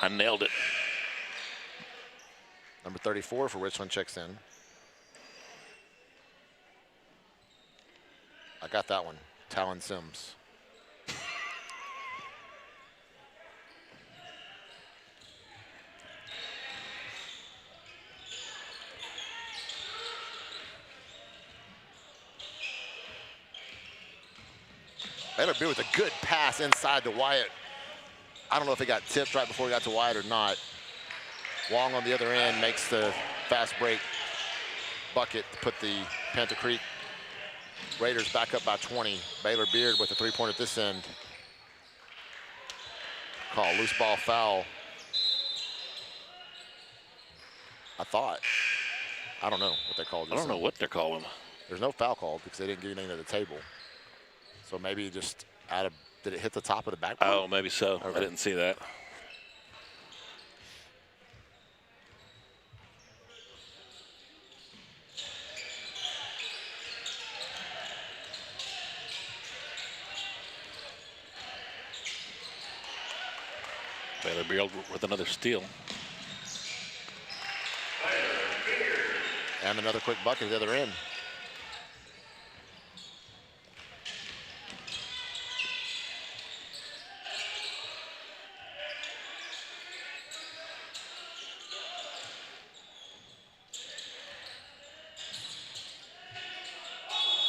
I nailed it. Number 34 for Richland checks in. I got that one. Talon Sims. Baylor Beard with a good pass inside to Wyatt. I don't know if it got tipped right before he got to Wyatt or not. Wong on the other end makes the fast break bucket to put the Panther Creek Raiders back up by 20. Baylor Beard with a three-pointer at this end. Call loose ball foul. I thought. I don't know what they called. I don't know what they're calling. There's no foul called because they didn't get anything to the table. So maybe just out of, did it hit the top of the backboard? Oh, maybe so. Okay. I didn't see that. Baylor Beard with another steal. And another quick bucket at the other end.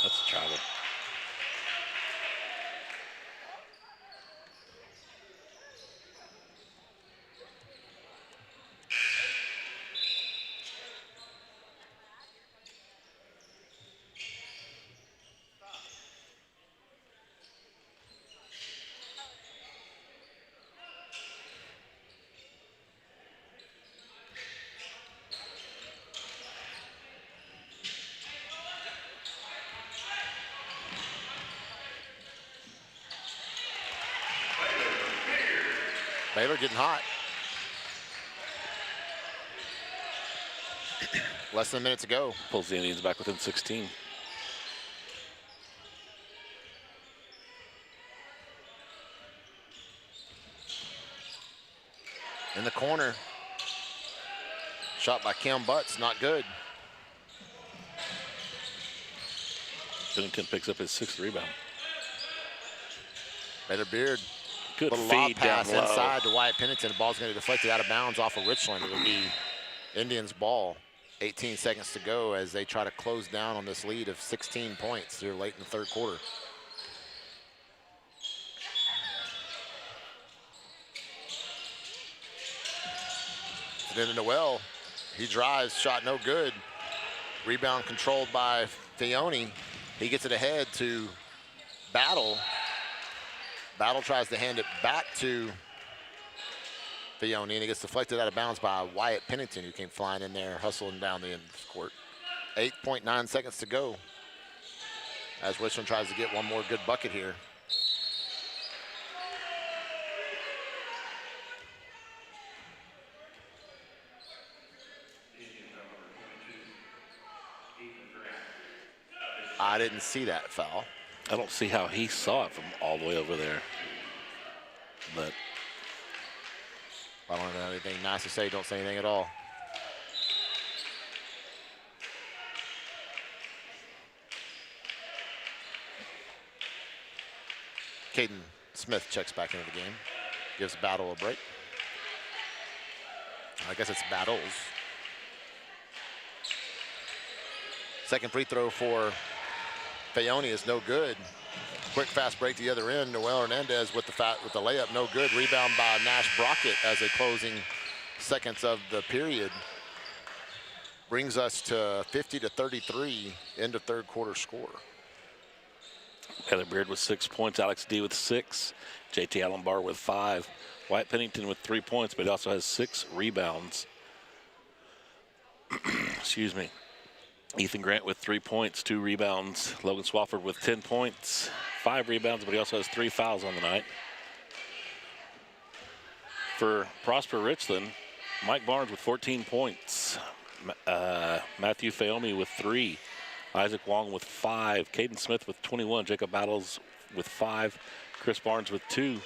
That's a travel. Baylor getting hot. Less than a minute to go. Pulls the Indians back within 16. In the corner. Shot by Cam Butts, not good. Bennington picks up his 6th rebound. Baylor Beard. Good Little feed lob pass down low. inside to Wyatt Pennington. The ball's going to be deflected out of bounds off of Richland. It'll be Indians' ball. 18 seconds to go as they try to close down on this lead of 16 points here late in the third quarter. Then to Noel. He drives, shot no good. Rebound controlled by Fione. He gets it ahead to Battle. Battle tries to hand it back to Fione, and he gets deflected out of bounds by Wyatt Pennington, who came flying in there, hustling down the end of the court. 8.9 seconds to go as Richland tries to get one more good bucket here. I didn't see that foul. I don't see how he saw it from all the way over there. But I don't have anything nice to say. Don't say anything at all. Caden Smith checks back into the game. Gives Battle a break. I guess it's Battles. Second free throw for Fione is no good. Quick fast break to the other end. Noel Hernandez with the layup, no good. Rebound by Nash Brockett as a closing seconds of the period. Brings us to 50-33, end of third quarter score. Baylor Beard with 6 points, Alex D with 6, JT Allenbar with 5. Wyatt Pennington with 3 points, but he also has 6 rebounds. Excuse me. Ethan Grant with 3 points, 2 rebounds. Logan Swafford with 10 points, 5 rebounds, but he also has 3 fouls on the night. For Prosper Richland, Mike Barnes with 14 points. Matthew Fayomi with 3. Isaac Wong with 5. Caden Smith with 21. Jacob Battles with 5. Chris Barnes with 2.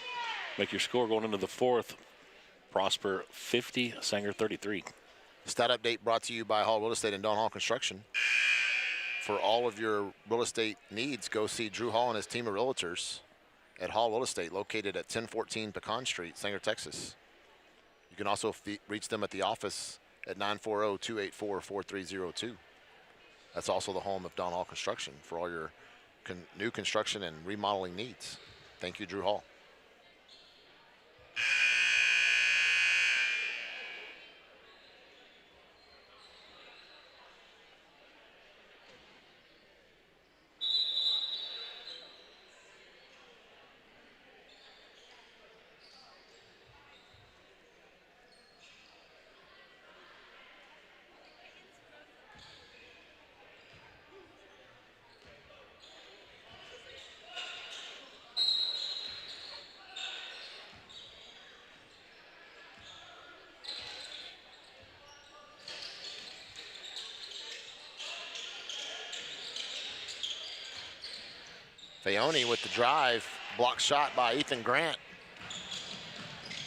Make your score going into the fourth. Prosper 50, Sanger 33. Stat update brought to you by Hall Real Estate and Don Hall Construction. For all of your real estate needs, go see Drew Hall and his team of realtors at Hall Real Estate, located at 1014 Pecan Street, Sanger, Texas. You can also reach them at the office at 940-284-4302. That's also the home of Don Hall Construction for all your new construction and remodeling needs. Thank you, Drew Hall. Fayomi with the drive, block shot by Ethan Grant.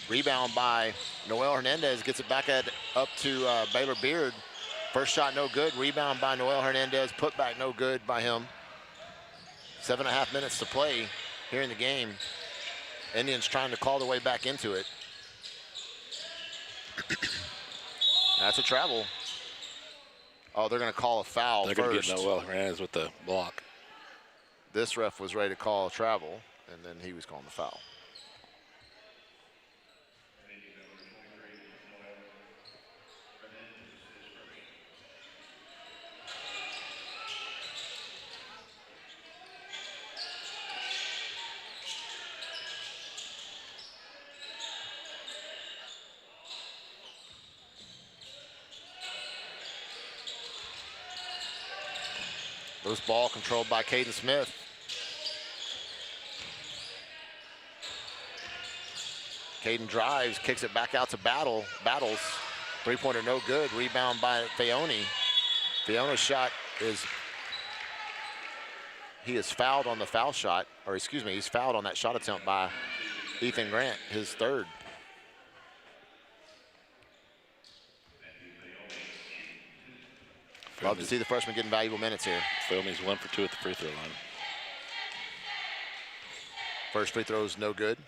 Rebound by Noel Hernandez, gets it back up to Baylor Beard. First shot no good, rebound by Noel Hernandez, put back no good by him. 7.5 minutes to play here in the game. Indians trying to claw their way back into it. That's a travel. Oh, they're gonna call a foul first. They're gonna get Noel Hernandez with the block. This ref was ready to call a travel, and then he was calling the foul. Loose ball controlled by Caden Smith. Caden drives, kicks it back out to Battles. Three-pointer no good. Rebound by Fayomi. Fayomi's shot is, he is fouled on the foul shot, or excuse me, he's fouled on that shot attempt by Ethan Grant, his third. Love to see the freshman getting valuable minutes here. Fayomi's 1 for 2 at the free throw line. First free throw is no good.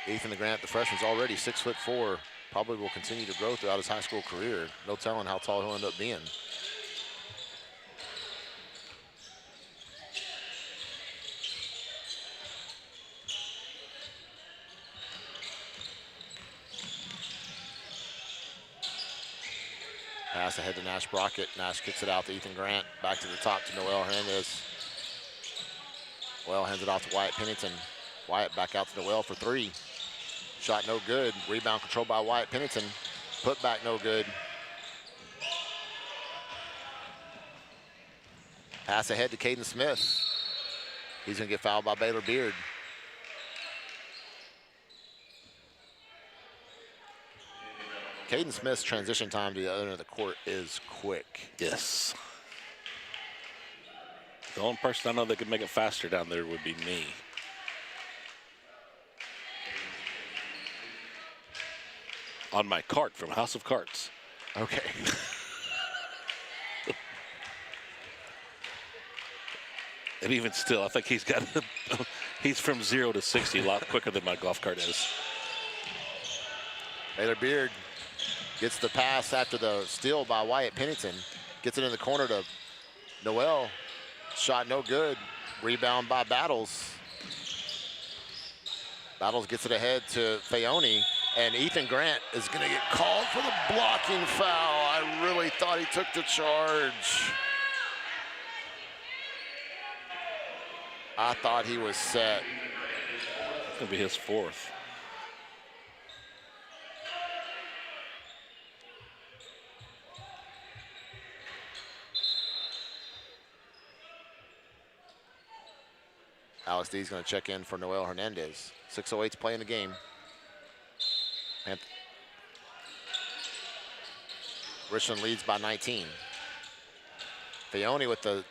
Ethan Grant, the freshman's already 6'4", probably will continue to grow throughout his high school career. No telling how tall he'll end up being. Pass ahead to Nash Brockett. Nash kicks it out to Ethan Grant. Back to the top to Noel Hernandez. Noel hands it off to Wyatt Pennington. Wyatt back out to Noel for 3. Shot no good. Rebound controlled by Wyatt Pennington. Put back no good. Pass ahead to Caden Smith. He's going to get fouled by Baylor Beard. Caden Smith's transition time to the other end of the court is quick. Yes. The only person I know that could make it faster down there would be me. On my cart from House of Carts. Okay. And even still, I think he's got, he's from 0 to 60 a lot quicker than my golf cart is. Baylor Beard gets the pass after the steal by Wyatt Pennington. Gets it in the corner to Noel. Shot no good. Rebound by Battles. Battles gets it ahead to Fayomi. And Ethan Grant is going to get called for the blocking foul. I really thought he took the charge. I thought he was set. It's going to be his fourth. Alex D's going to check in for Noel Hernandez. 6:08's playing the game. Richland leads by 19. Fione with the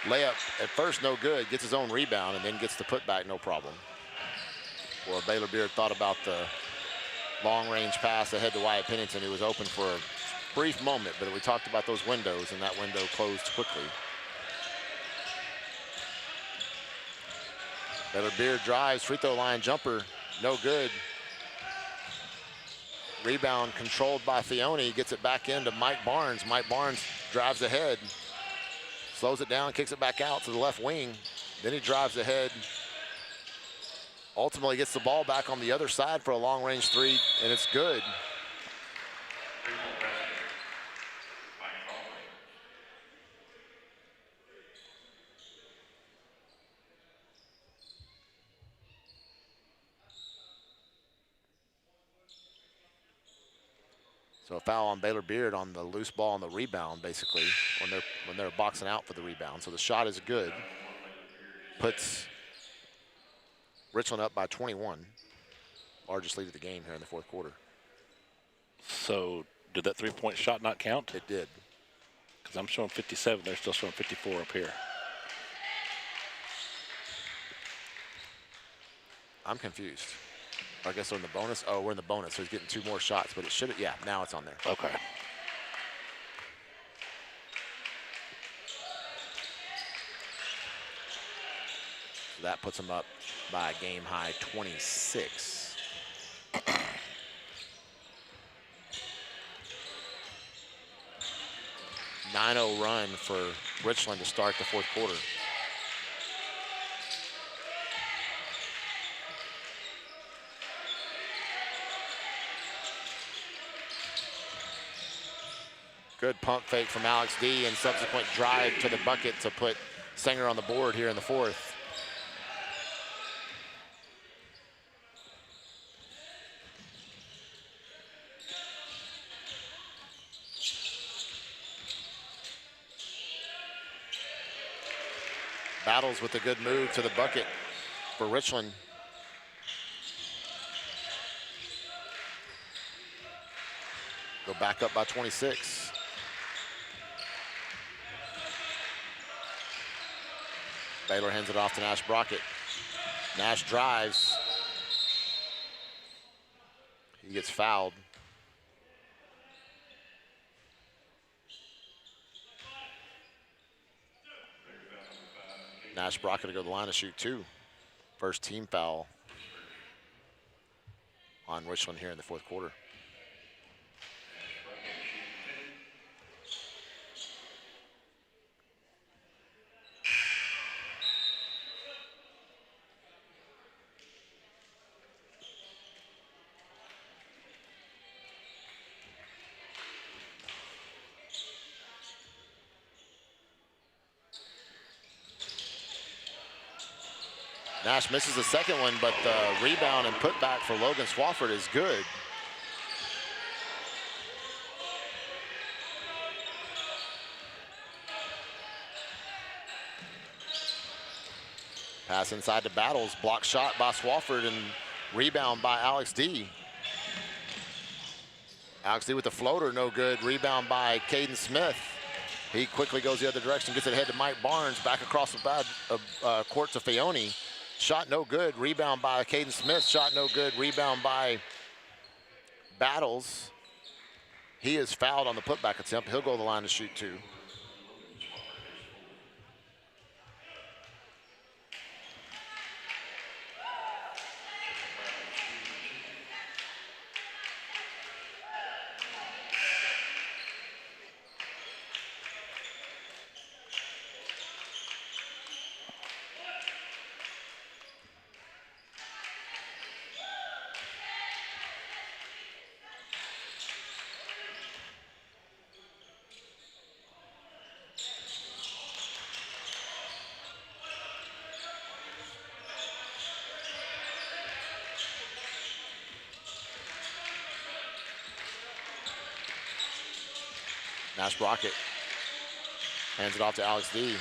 layup at first no good, gets his own rebound and then gets the putback no problem. Well, Baylor Beard thought about the long range pass ahead to Wyatt Pennington, who was open for a brief moment, but we talked about those windows and that window closed quickly. Baylor Beard drives, free throw line jumper, no good. Rebound controlled by Fione, gets it back into Mike Barnes. Mike Barnes drives ahead, slows it down, kicks it back out to the left wing. Then he drives ahead, ultimately gets the ball back on the other side for a long range three, and it's good. So a foul on Baylor Beard on the loose ball on the rebound, basically, when they're boxing out for the rebound. So the shot is good. Puts Richland up by 21. Largest lead of the game here in the fourth quarter. So did that three-point shot not count? It did. Because I'm showing 57, they're still showing 54 up here. I'm confused. I guess we're in the bonus. Oh, we're in the bonus, so he's getting 2 more shots, but it should have, yeah, now it's on there. Okay. So that puts him up by a game high 26. (9-0) run for Richland to start the fourth quarter. Good pump fake from Alex D and subsequent drive to the bucket to put Sanger on the board here in the fourth. Battles with a good move to the bucket for Richland. Go back up by 26. Baylor hands it off to Nash Brockett. Nash drives. He gets fouled. Nash Brockett to go to the line to shoot 2. First team foul on Richland here in the fourth quarter. Nash misses the second one, but the rebound and putback for Logan Swafford is good. Pass inside to Battles, block shot by Swafford and rebound by Alex D. Alex D with the floater, no good. Rebound by Caden Smith. He quickly goes the other direction, gets it ahead to Mike Barnes, back across the court to Fione. Shot no good, rebound by Caden Smith. Shot no good, rebound by Battles. He is fouled on the putback attempt. He'll go to the line to shoot 2. Nash Brockett hands it off to Alex D.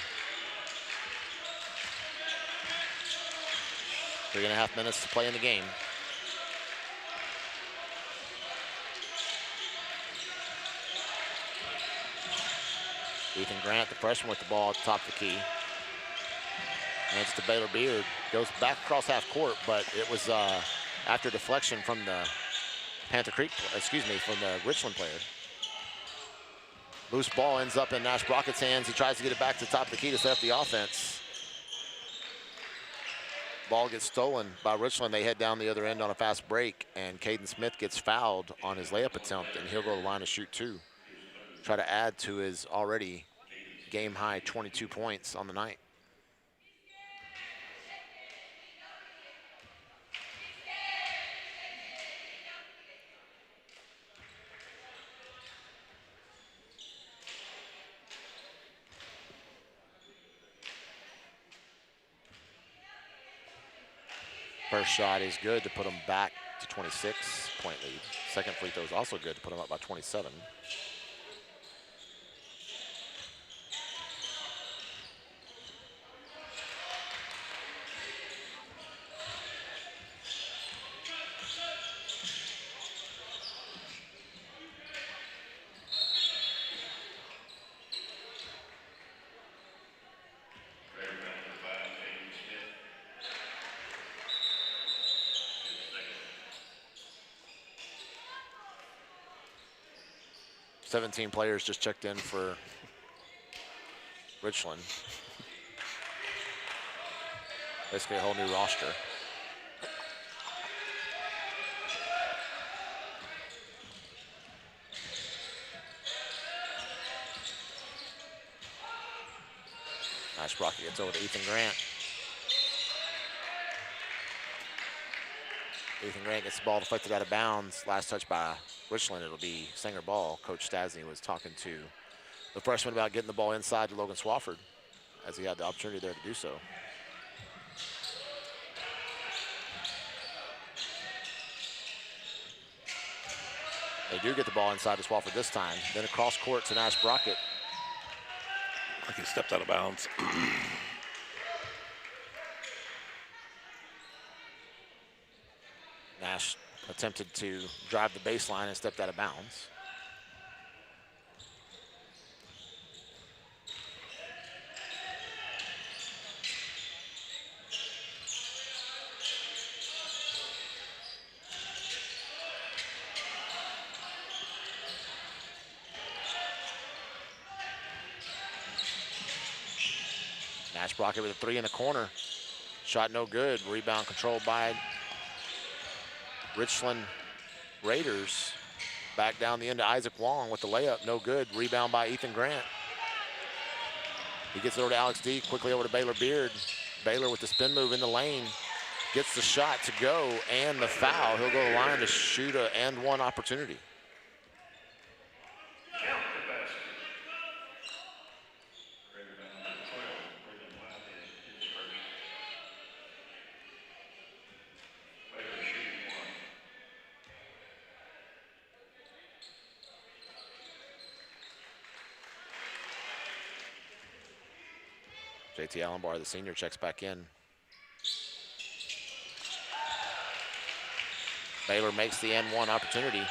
3.5 minutes to play in the game. Ethan Grant, the freshman, with the ball at the top of the key. Hands to Baylor Beard. Goes back across half court, but it was after deflection from the from the Richland player. Loose ball ends up in Nash Brockett's hands. He tries to get it back to the top of the key to set up the offense. Ball gets stolen by Richland. They head down the other end on a fast break, and Caden Smith gets fouled on his layup attempt, and he'll go to the line to shoot 2. Try to add to his already game-high 22 points on the night. First shot is good to put them back to 26-point lead. Second free throw is also good to put them up by 27. Seventeen players just checked in for Richland. Basically a whole new roster. Nash Brockett gets over to Ethan Grant. Ethan Grant gets the ball deflected out of bounds. Last touch by Richland, it'll be Sanger ball. Coach Stasny was talking to the freshman about getting the ball inside to Logan Swafford, as he had the opportunity there to do so. They do get the ball inside to Swafford this time. Then across court to Nash Brockett. I think he stepped out of bounds. Nash attempted to drive the baseline and stepped out of bounds. Nash Brockett with a 3 in the corner. Shot no good. Rebound controlled by Richland Raiders. Back down the end to Isaac Wong with the layup, no good. Rebound by Ethan Grant. He gets it over to Alex D, quickly over to Baylor Beard. Baylor with the spin move in the lane. Gets the shot to go and the foul. He'll go to the line to shoot an and one opportunity. JT Allenbar, the senior, checks back in. Baylor makes the N1 opportunity.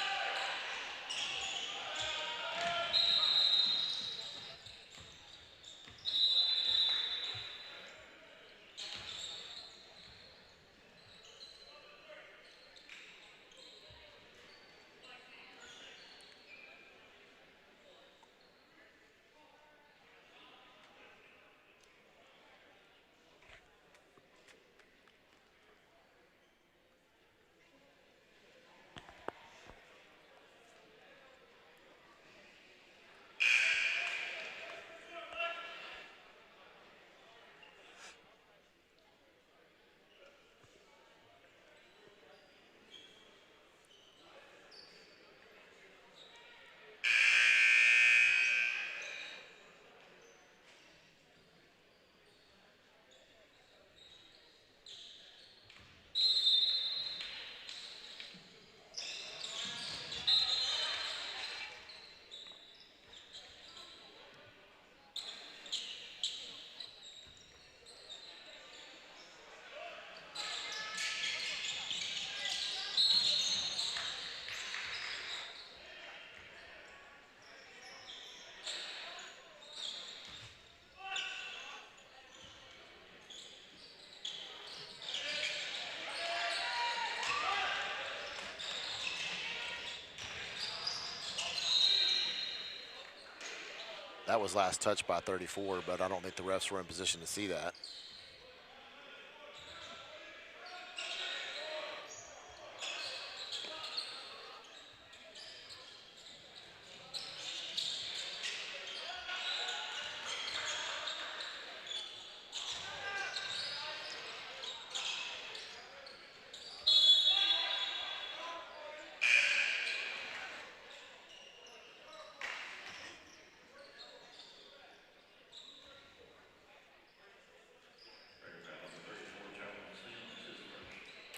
That was last touched by 34, but I don't think the refs were in position to see that.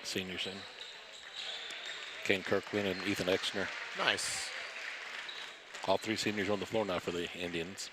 Seniors in. Kane Kirkland and Ethan Exner. Nice. All three seniors on the floor now for the Indians.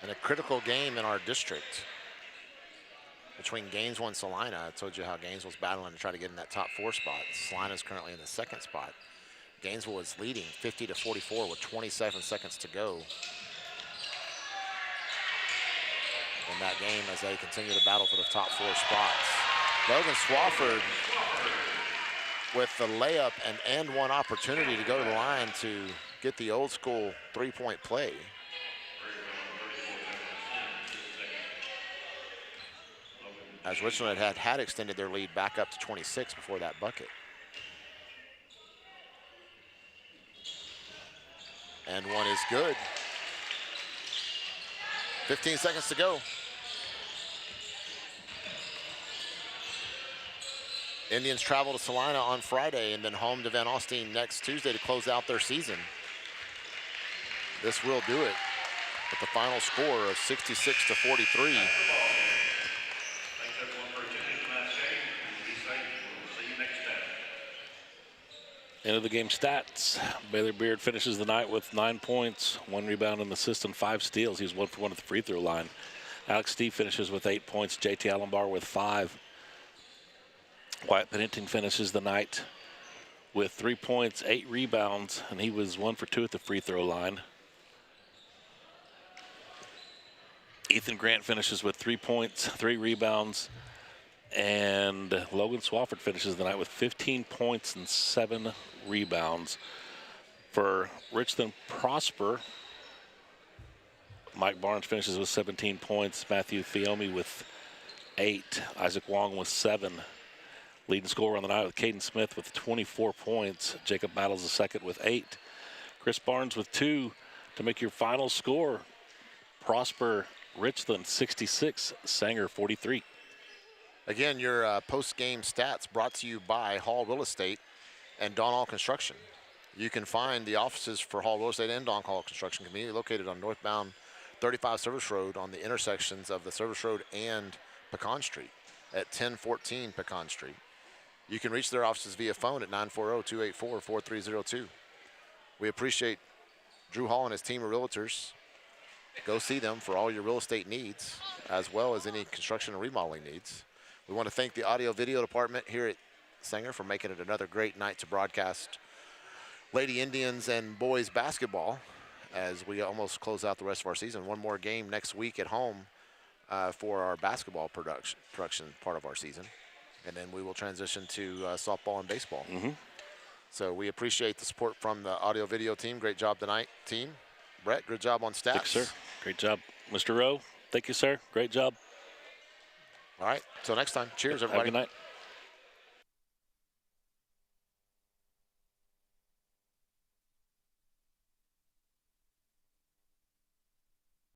And a critical game in our district between Gainesville and Salina. I told you how Gainesville's battling to try to get in that top 4 spot. Salina's currently in the 2nd spot. Gainesville is leading 50-44 with 27 seconds to go in that game as they continue to battle for the top 4 spots. Logan Swafford with the layup and one opportunity to go to the line to get the old school 3-point play. As Richland had extended their lead back up to 26 before that bucket. And one is good. 15 seconds to go. Indians travel to Salina on Friday and then home to Van Alstyne next Tuesday to close out their season. This will do it with the final score of 66-43. End of the game stats. Baylor Beard finishes the night with 9 points, 1 rebound in the assist, and 5 steals. He's 1 for 1 at the free throw line. Alex Steve finishes with 8 points. JT Allenbar with 5. Wyatt Pennington finishes the night with 3 points, 8 rebounds, and he was 1 for 2 at the free throw line. Ethan Grant finishes with 3 points, 3 rebounds, and Logan Swafford finishes the night with 15 points and 7 rebounds. For Richland Prosper, Mike Barnes finishes with 17 points, Matthew Fiomi with 8, Isaac Wong with 7. Leading scorer on the night with Caden Smith with 24 points. Jacob Battles the second with 8. Chris Barnes with 2 to make your final score. Prosper Richland 66, Sanger 43. Again, your post-game stats brought to you by Hall Real Estate and Don Hall Construction. You can find the offices for Hall Real Estate and Don Hall Construction conveniently located on northbound 35 Service Road on the intersections of the Service Road and Pecan Street at 1014 Pecan Street. You can reach their offices via phone at 940-284-4302. We appreciate Drew Hall and his team of realtors. Go see them for all your real estate needs, as well as any construction and remodeling needs. We want to thank the audio video department here at Sanger for making it another great night to broadcast Lady Indians and boys basketball as we almost close out the rest of our season. One more game next week at home for our basketball production part of our season. And then we will transition to softball and baseball. So we appreciate the support from the audio video team. Great job tonight, team. Brett, good job on stats. Thanks, sir. Great job. Mr. Rowe, thank you, sir. Great job. All right, until next time. Cheers, everybody. Have a good night.